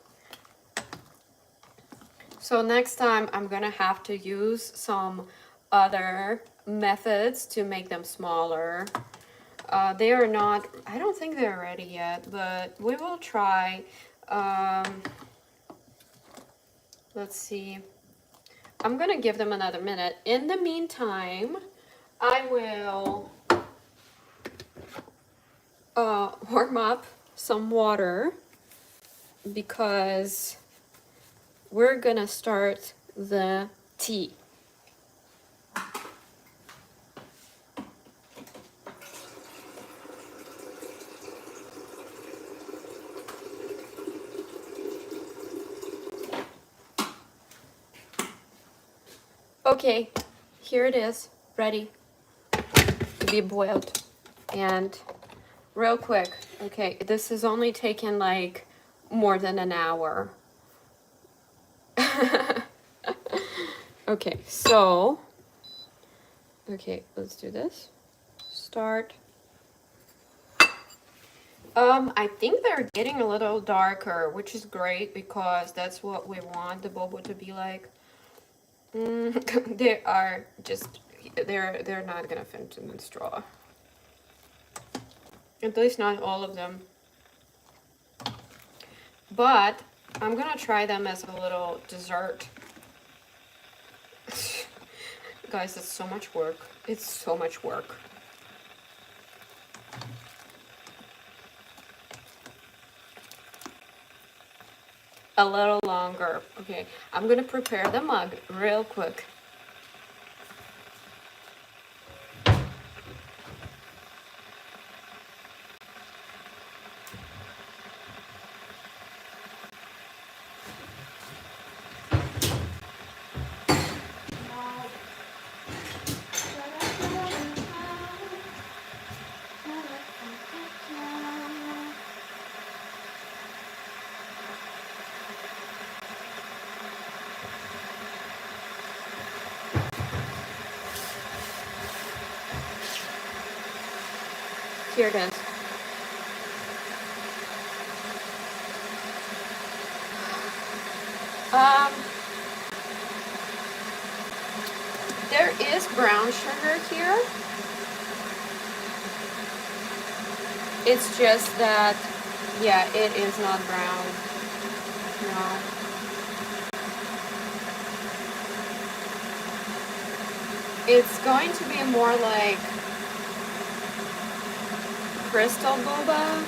So next time I'm gonna have to use some other methods to make them smaller. They are not, I don't think they're ready yet, but we will try. Let's see. I'm gonna give them another minute. In the meantime, I will warm up some water because we're gonna start the tea. Okay, here it is, ready to be boiled. And real quick, okay, this has only taken like more than an hour. Okay, so, okay, let's do this. Start. I think they're getting a little darker, which is great because that's what we want the boba to be like. They are just, they're not gonna fit in the straw. At least not all of them. But I'm gonna try them as a little dessert. Guys, it's so much work. It's so much work. A little longer. Okay, I'm gonna prepare the mug real quick. Here it is. Um, there is brown sugar here. It's just that, yeah, it is not brown. No. It's going to be more like crystal boba.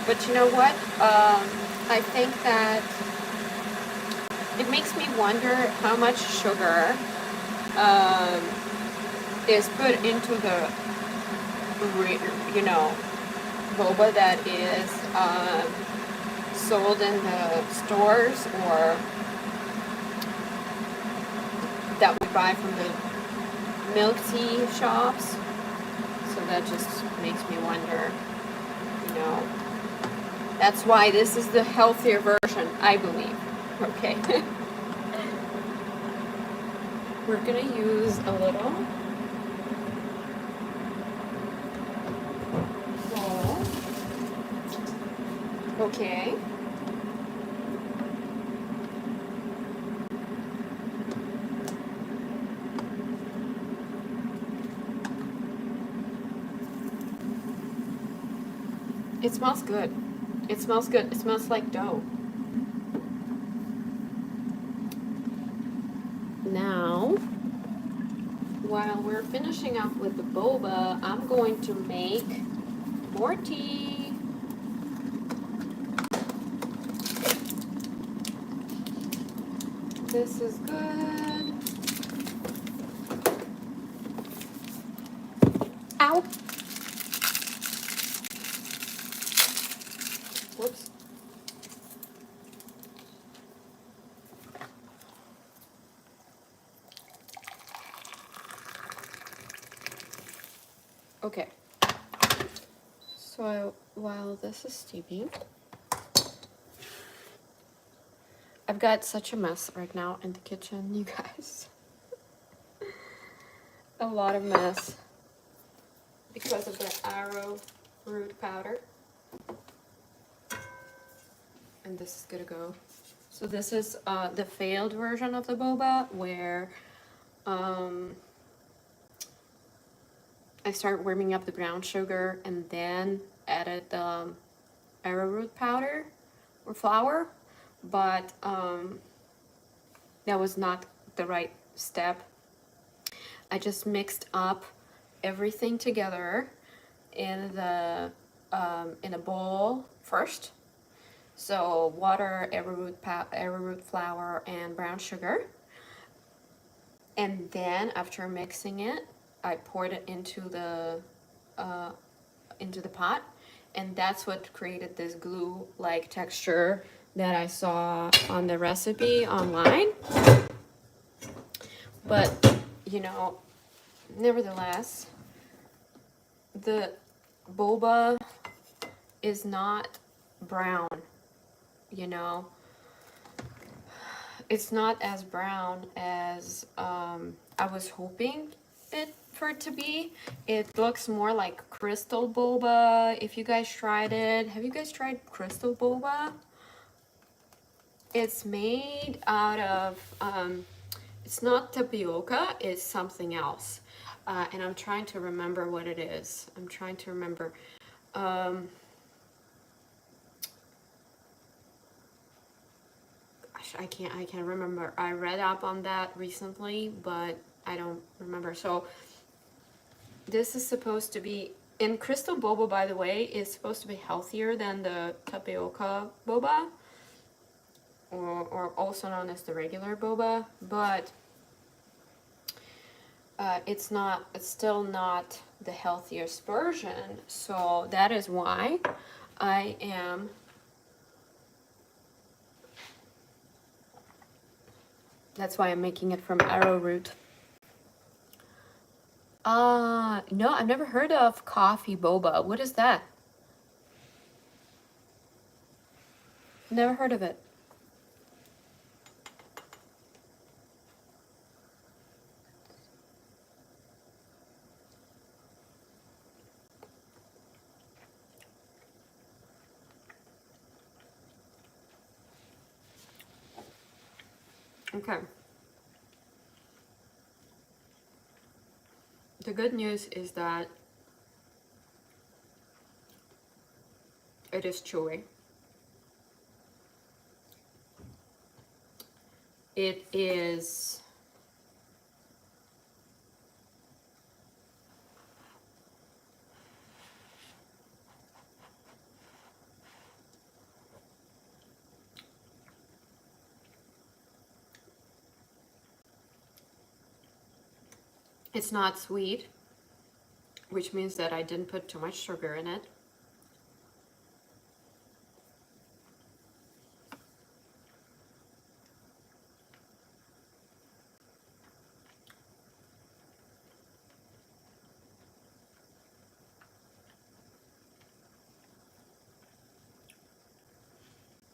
But you know what? I think that it makes me wonder how much sugar is put into the, boba that is sold in the stores or that we buy from the milk tea shops. So that just makes me wonder, you know. That's why this is the healthier version, I believe. Okay. We're gonna use a little bowl. Okay. It smells good. It smells good. It smells like dough. Now, while we're finishing up with the boba, I'm going to make more tea. This is good. Ow. Whoops. Okay. So while this is steaming, I've got such a mess right now in the kitchen, you guys. A lot of mess because of the arrowroot powder. And this is gonna go. So this is the failed version of the boba where I started warming up the brown sugar and then added the arrowroot powder or flour, but that was not the right step. I just mixed up everything together in a bowl first. So water, arrowroot flour, and brown sugar. And then after mixing it, I poured it into the pot, and that's what created this glue-like texture that I saw on the recipe online. But you know, nevertheless, the boba is not brown, you know. It's not as brown as I was hoping it for it to be. It looks more like crystal boba. If you guys tried it, have you guys tried crystal boba? It's made out of, it's not tapioca, it's something else. And I'm trying to remember what it is. I'm trying to remember. Gosh, I can't remember. I read up on that recently, but I don't remember. So this is supposed to be, and crystal boba, by the way, is supposed to be healthier than the tapioca boba, or also known as the regular boba, but it's still not the healthiest version. So that is why I am that's why I'm making it from arrowroot. No, I've never heard of coffee boba. What is that? Never heard of it. Okay. The good news is that it is chewy. It is it's not sweet, which means that I didn't put too much sugar in it.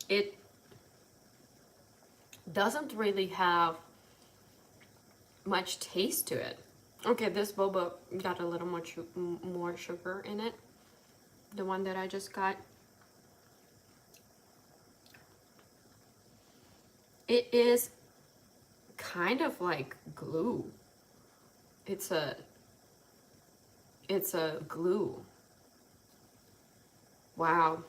It doesn't really have much taste to it. Okay, this boba got a little more sugar in it. The one that I just got. It is kind of like glue. It's a glue. Wow.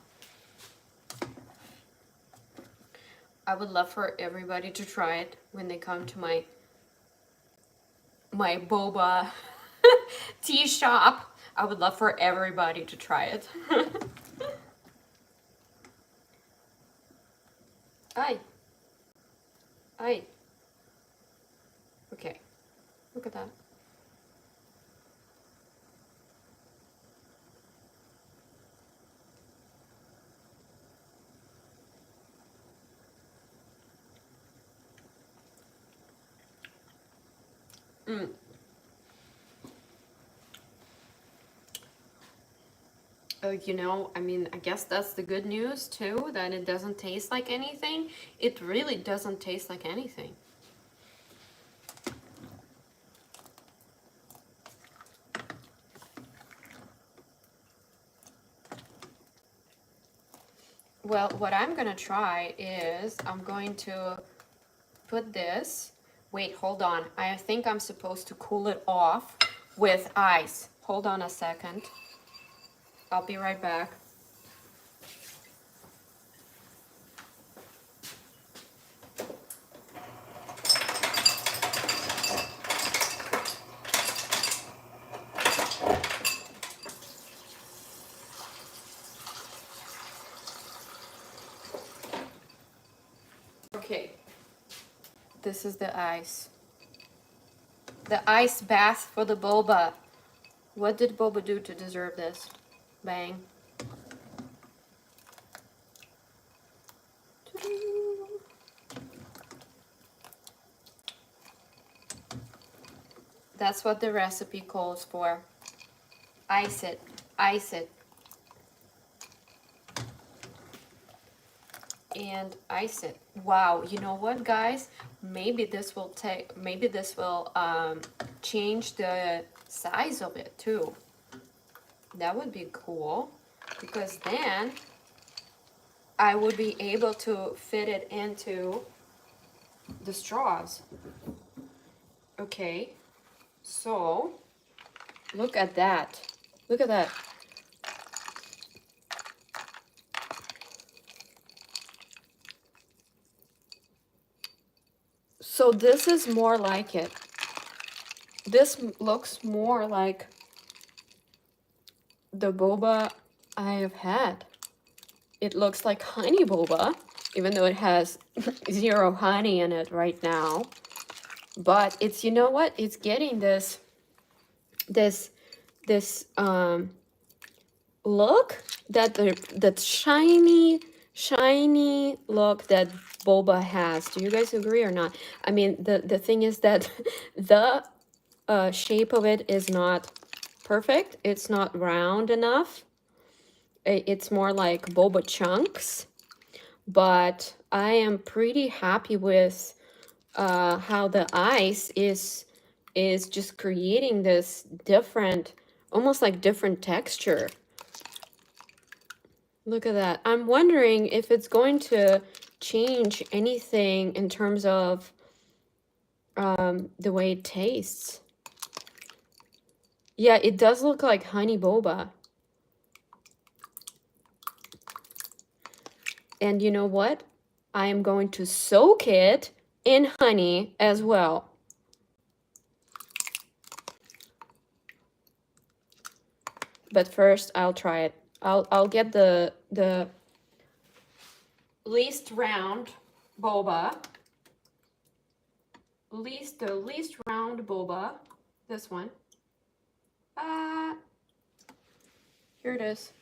I would love for everybody to try it when they come to my boba tea shop. I would love for everybody to try it. Aye. Aye. Okay. Look at that. You know, I mean, I guess that's the good news too, that it doesn't taste like anything. It really doesn't taste like anything. Well, what I'm gonna try is I'm going to put this. Wait, hold on. I think I'm supposed to cool it off with ice. Hold on a second. I'll be right back. Okay, this is the ice. The ice bath for the boba. What did boba do to deserve this? Bang. That's what the recipe calls for. Ice it, ice it. and ice it. Wow, you know what, guys? Maybe this will change the size of it too. That would be cool, because then I would be able to fit it into the straws. Okay, so look at that. Look at that. So this is more like it. This looks more like the boba I have had. It looks like honey boba, even though it has 0 honey in it right now. But it's, you know what? It's getting this look, that shiny look that boba has. Do you guys agree or not? I mean, the thing is that the shape of it is not perfect. It's not round enough. It's more like boba chunks. But I am pretty happy with how the ice is just creating this different, almost like different texture. Look at that. I'm wondering if it's going to change anything in terms of the way it tastes. Yeah, it does look like honey boba. And you know what? I am going to soak it in honey as well. But first, I'll try it. I'll get the least round boba. The least round boba. This one. Here it is.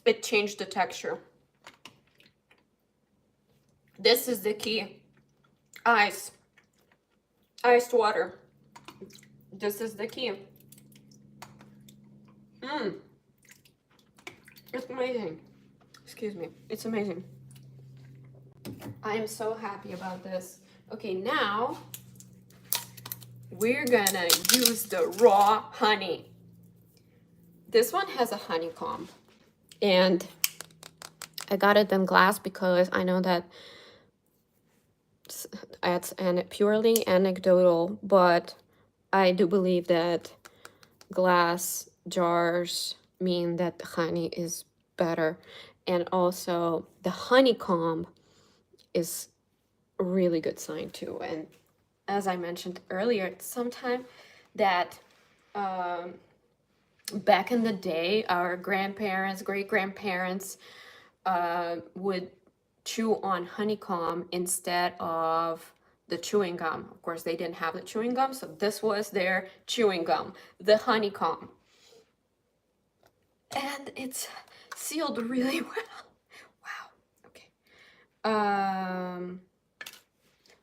It changed the texture. This is the key. Ice. Iced water. This is the key. It's amazing. Excuse me. It's amazing. I am so happy about this. Okay, now we're gonna use the raw honey. This one has a honeycomb, and I got it in glass because I know that it's purely anecdotal, but I do believe that glass jars mean that the honey is better, and also the honeycomb is a really good sign too. And as I mentioned earlier, sometime that back in the day, our grandparents, great-grandparents would chew on honeycomb instead of the chewing gum. Of course, they didn't have the chewing gum, so this was their chewing gum, the honeycomb. And it's sealed really well. Wow. Okay.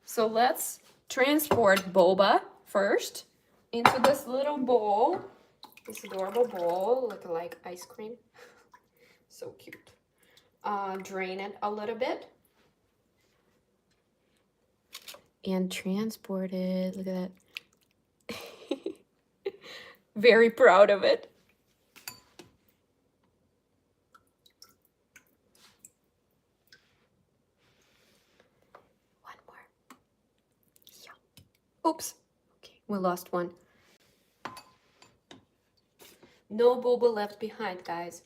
So let's transport boba first into this little bowl. This adorable bowl, looking like ice cream. So cute. Drain it a little bit. And transport it. Look at that. Very proud of it. One more. Yeah. Oops. Okay, we lost one. No boba left behind, guys.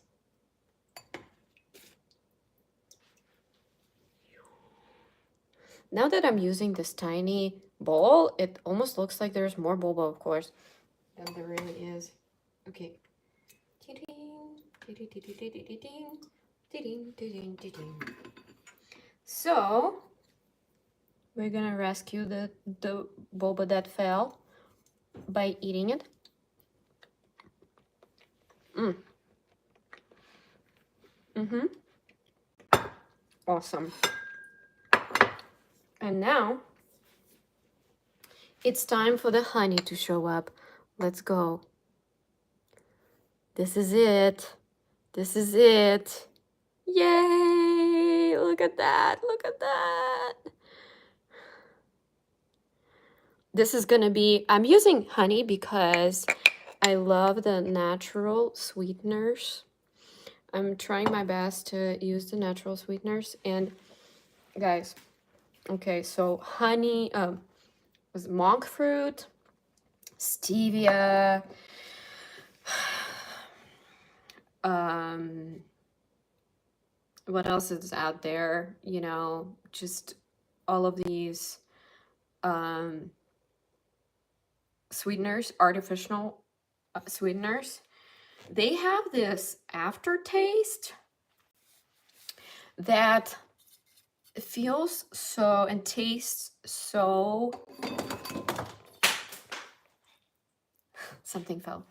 Now that I'm using this tiny bowl, it almost looks like there's more boba, of course, than there really is. Okay. So we're gonna rescue the boba that fell by eating it. Awesome. And now it's time for the honey to show up. Let's go. This is it. This is it. Yay! Look at that. Look at that. This is gonna be, I'm using honey because I love the natural sweeteners. I'm trying my best to use the natural sweeteners. And guys, okay, so honey, was monk fruit, stevia, what else is out there? You know, just all of these sweeteners, artificial sweeteners. They have this aftertaste that feels so and tastes so, something fell.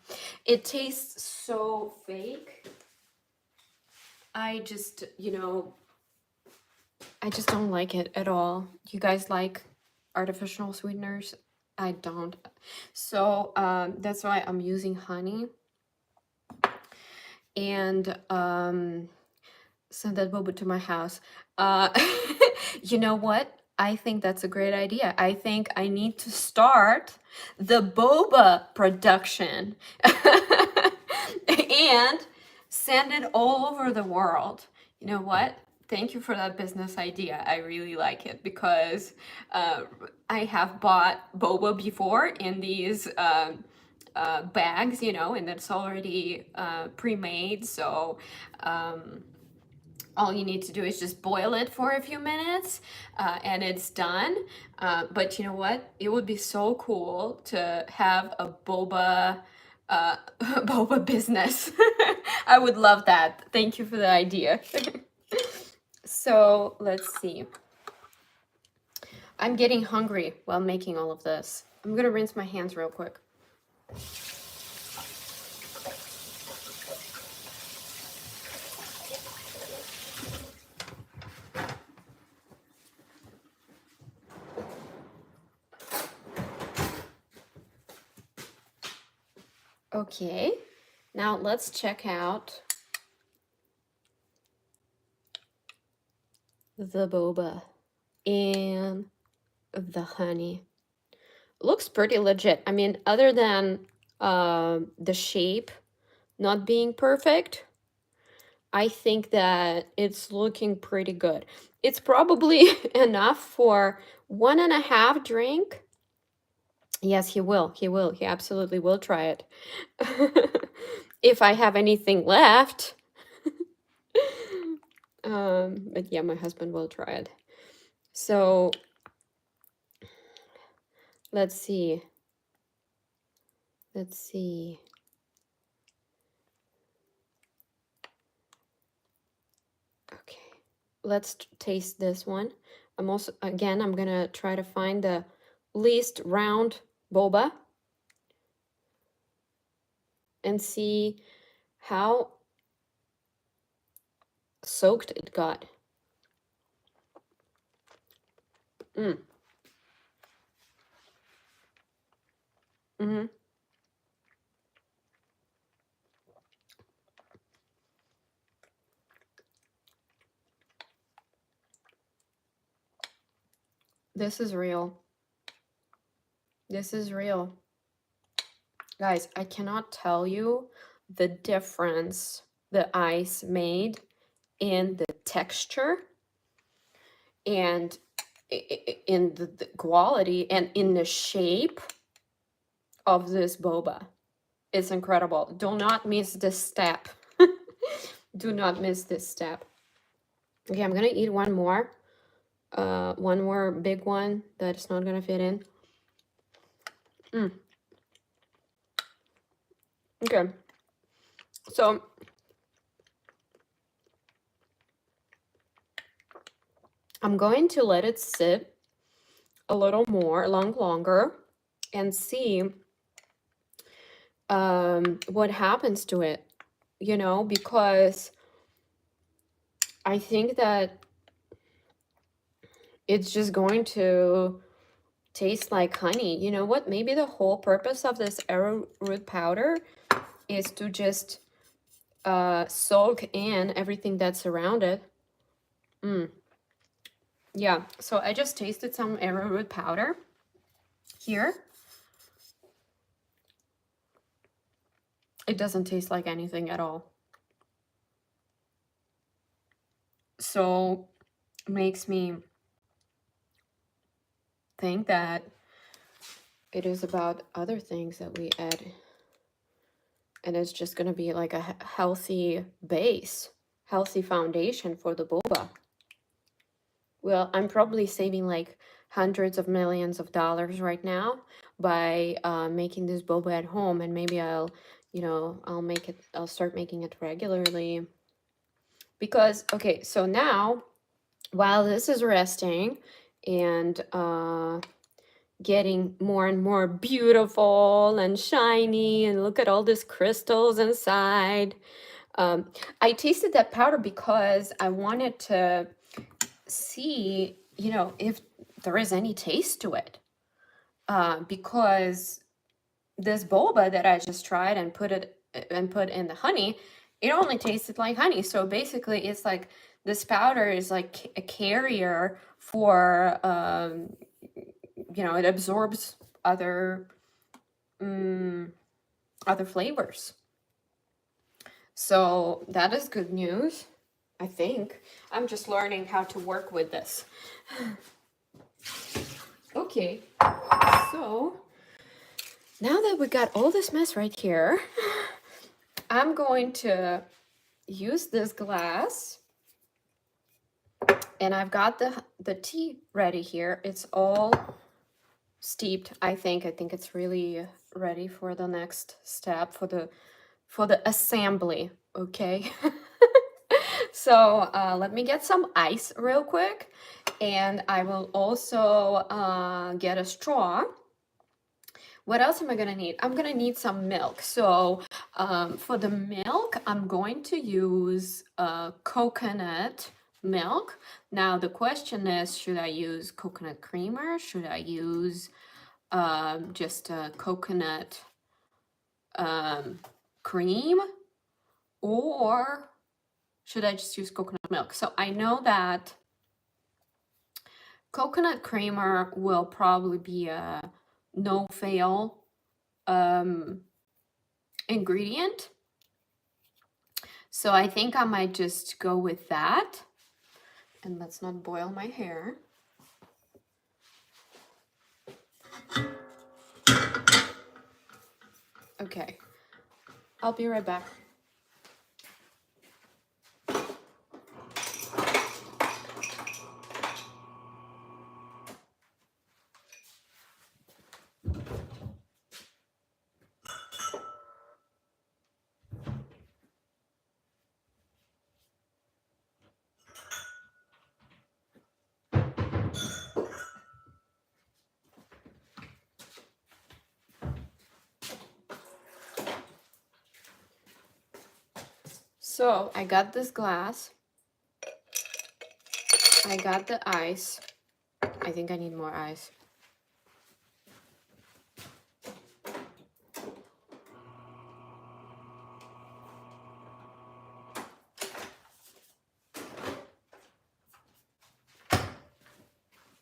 It tastes so fake. I just, you know, I just don't like it at all. You guys like artificial sweeteners? I don't. So that's why I'm using honey. And send that boba to my house. You know what? I think that's a great idea. I think I need to start the boba production and send it all over the world. You know what? Thank you for that business idea. I really like it because I have bought boba before in these bags, you know, and it's already pre-made. So all you need to do is just boil it for a few minutes and it's done. But you know what? It would be so cool to have a boba boba business. I would love that. Thank you for the idea. So let's see. I'm getting hungry while making all of this. I'm gonna rinse my hands real quick. Okay, now let's check out the boba and the honey. Looks pretty legit. I mean, other than the shape not being perfect, I think that it's looking pretty good. It's probably enough for 1.5 drink. Yes, he will. He will. He absolutely will try it. If I have anything left. But yeah, my husband will try it. So let's see. Let's see. Okay, let's taste this one. I'm also, again, I'm gonna try to find the least round boba and see how soaked it got. This is real. This is real. Guys, I cannot tell you the difference the ice made in the texture and in the quality and in the shape of this boba. It's incredible. Do not miss this step. Do not miss this step. Okay, I'm gonna eat one more big one that's not gonna fit in. Okay, so I'm going to let it sit a little more, longer, and see what happens to it, you know, because I think that it's just going to taste like honey. You know what? Maybe the whole purpose of this arrowroot powder is to just soak in everything that's around it. Yeah, so I just tasted some arrowroot powder here. It doesn't taste like anything at all. So makes me think that it is about other things that we add, and it's just going to be like a healthy base, healthy foundation for the boba. Well, I'm probably saving like hundreds of millions of dollars right now by making this boba at home, and maybe I'll start making it regularly. Because, okay, so now while this is resting and getting more and more beautiful and shiny, and look at all these crystals inside, I tasted that powder because I wanted to see, if there is any taste to it. Because this boba that I just tried and put in the honey, it only tasted like honey. So basically it's like this powder is like a carrier for it absorbs other flavors. So that is good news, I think. I'm just learning how to work with this. Okay, so now that we got all this mess right here, I'm going to use this glass, and I've got the tea ready here. It's all steeped, I think. I think it's really ready for the next step, for the assembly, okay? So let me get some ice real quick, and I will also get a straw. What else am I gonna need? I'm gonna need some milk. So for the milk, I'm going to use coconut milk. Now the question is, should I use coconut creamer? Should I use just coconut cream? Or should I just use coconut milk? So I know that coconut creamer will probably be a no-fail ingredient. So I think I might just go with that. And let's not boil my hair. Okay, I'll be right back. So I got this glass. I got the ice. I think I need more ice.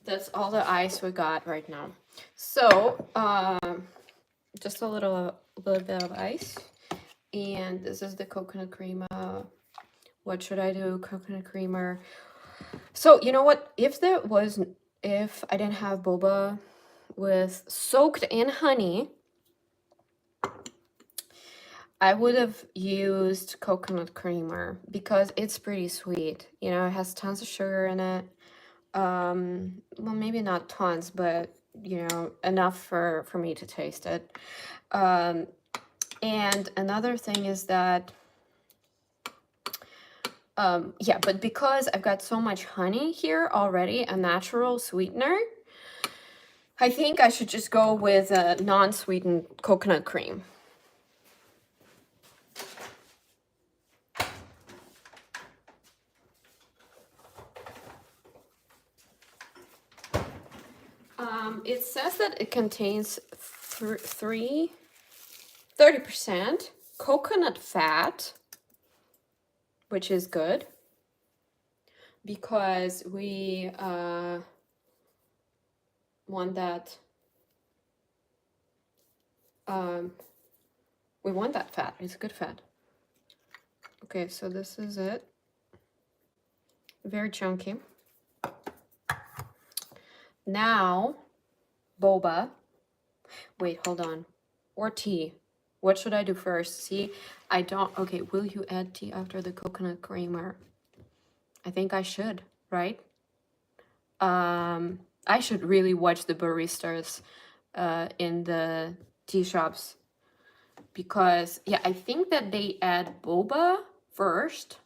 That's all the ice we got right now. So just a little bit of ice. And this is the coconut creamer. What should I do? Coconut creamer. So you know what? If I didn't have boba with soaked in honey, I would have used coconut creamer because it's pretty sweet. It has tons of sugar in it. Well, maybe not tons, but enough for me to taste it. And another thing is that yeah, but because I've got so much honey here already, a natural sweetener, I think I should just go with a non-sweetened coconut cream. It says that it contains 30% coconut fat, which is good because want that we want that fat. It's good fat. Okay, so this is it. Very chunky. Now, boba. Wait, hold on. Or tea. What should I do first? See, I don't. Okay, will you add tea after the coconut creamer? I think I should, right? I should really watch the baristas in the tea shops because, yeah, I think that they add boba first,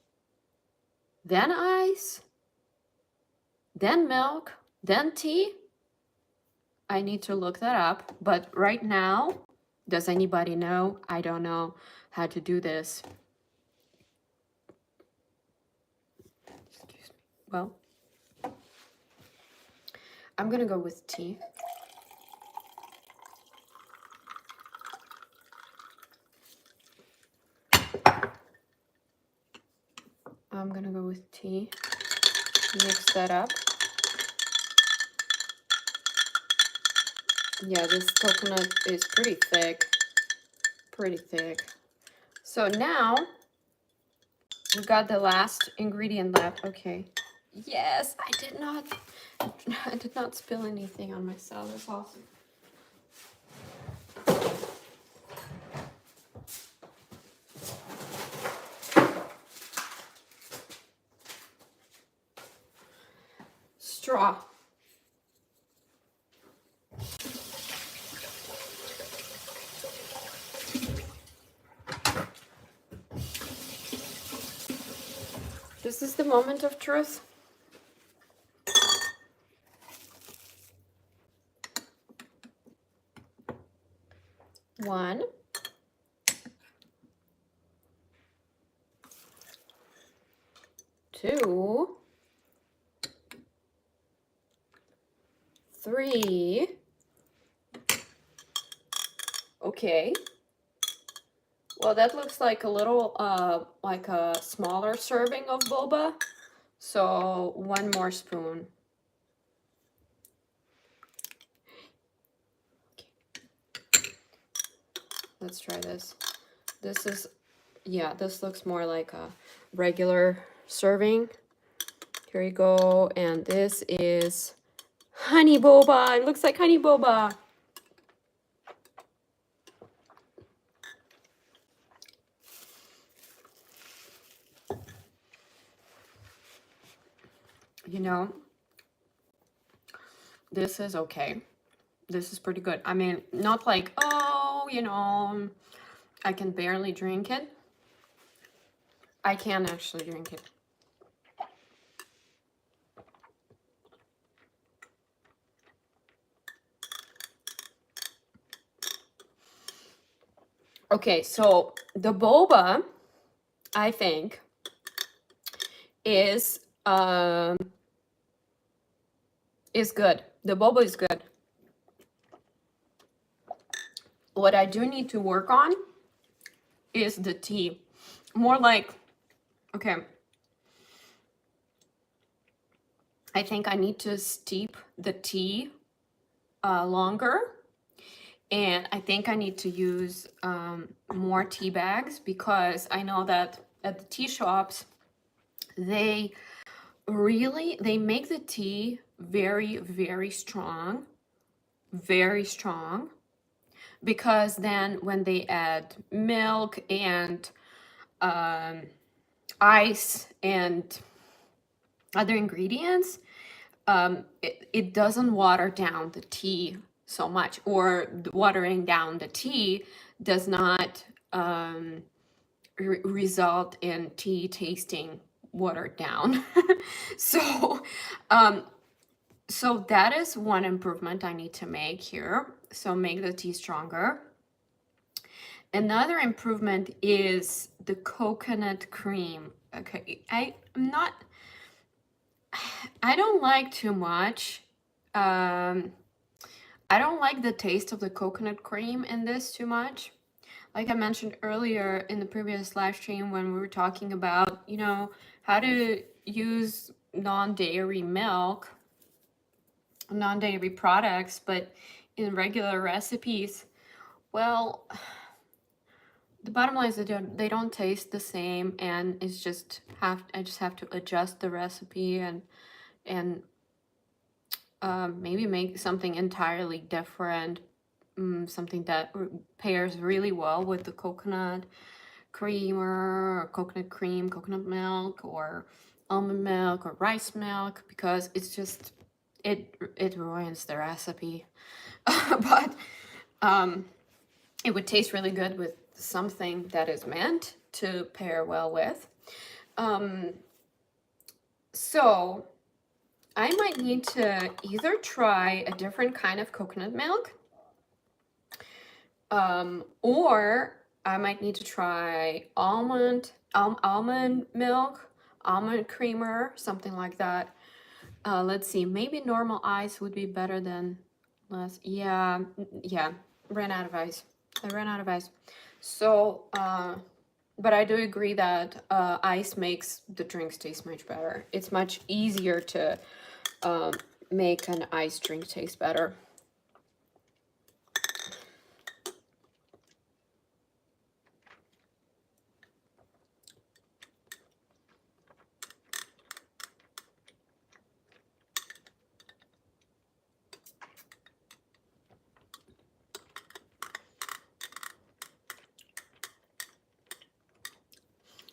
then ice, then milk, then tea. I need to look that up, but right now, does anybody know? I don't know how to do this. Excuse me. Well, I'm gonna go with tea. I'm gonna go with tea. Mix that up. Yeah, this coconut is pretty thick. Pretty thick. So now we got the last ingredient left. Okay. Yes, I did not spill anything on myself. That's awesome. Straw. This is the moment of truth. One. Two. Three. Okay. Well, that looks like a little, like a smaller serving of boba. So one more spoon. Okay. Let's try this. This is, yeah, this looks more like a regular serving. Here you go. And this is honey boba. It looks like honey boba. You know, this is okay. This is pretty good. I mean, not like, oh, you know, I can barely drink it. I can actually drink it. Okay, so the boba, I think, is good. The boba is good. What I do need to work on is the tea. More like, okay, I think I need to steep the tea longer. And I think I need to use more tea bags because I know that at the tea shops, they make the tea very, very strong, because then when they add milk and ice and other ingredients, it doesn't water down the tea so much, or watering down the tea does not result in tea tasting watered down. So so that is one improvement I need to make here. So make the tea stronger. Another improvement is the coconut cream. Okay, I don't like too much. I don't like the taste of the coconut cream in this too much. like I mentioned earlier in the previous live stream when we were talking about, you know, how to use non-dairy milk, non-dairy products, but in regular recipes. Well, the bottom line is they don't taste the same, and it's just I just have to adjust the recipe and maybe make something entirely different, something that pairs really well with the coconut creamer or coconut cream, coconut milk, or almond milk or rice milk, because it's just it ruins the recipe. But it would taste really good with something that is meant to pair well with. So I might need to either try a different kind of coconut milk, or I might need to try almond milk, almond creamer, something like that. Let's see, maybe normal ice would be better than less. Yeah, ran out of ice. I ran out of ice. So, but I do agree that ice makes the drinks taste much better. It's much easier to make an ice drink taste better.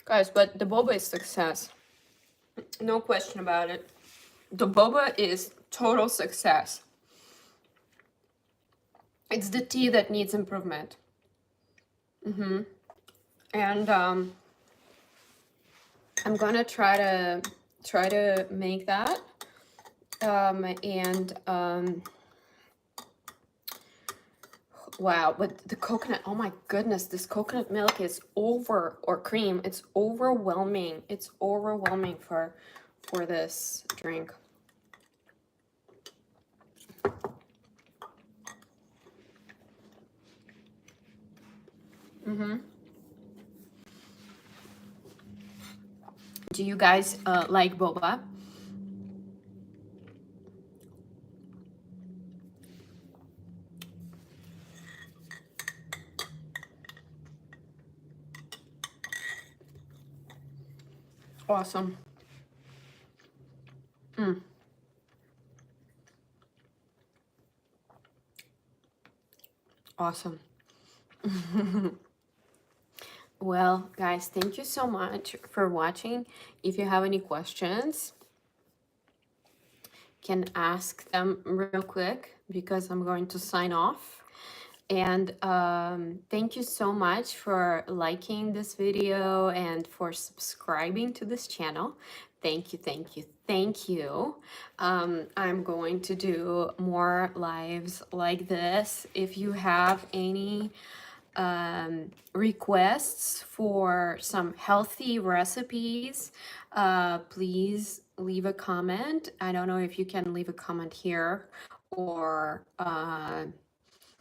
Guys, but the boba is success. No question about it. The boba is total success. It's the tea that needs improvement. And I'm gonna try to make that. Wow, but the coconut, oh my goodness, this coconut milk is or cream, it's overwhelming. It's overwhelming for this drink. Do you guys like boba? Awesome. Awesome. Well, guys, thank you so much for watching. If you have any questions, can ask them real quick because I'm going to sign off. And thank you so much for liking this video and for subscribing to this channel. Thank you, thank you, thank you. I'm going to do more lives like this. If you have any requests for some healthy recipes, please leave a comment. I don't know if you can leave a comment here, or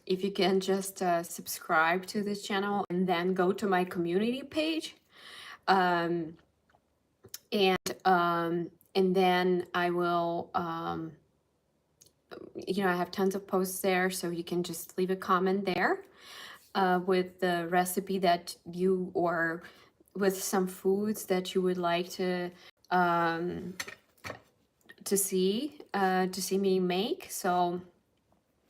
if you can just subscribe to this channel and then go to my community page. And then I will, you know, I have tons of posts there, so you can just leave a comment there with the recipe that you, or with some foods that you would like to see me make. So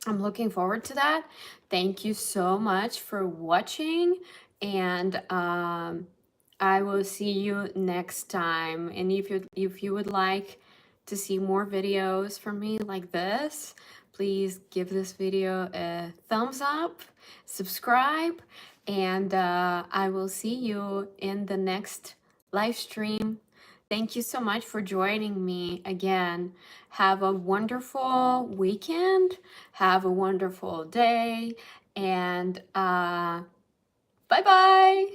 I'm looking forward to that. Thank you so much for watching, and I will see you next time. And if you would like to see more videos from me like this, please give this video a thumbs up, subscribe, and I will see you in the next live stream. Thank you so much for joining me again. Have a wonderful weekend. Have a wonderful day. And bye-bye.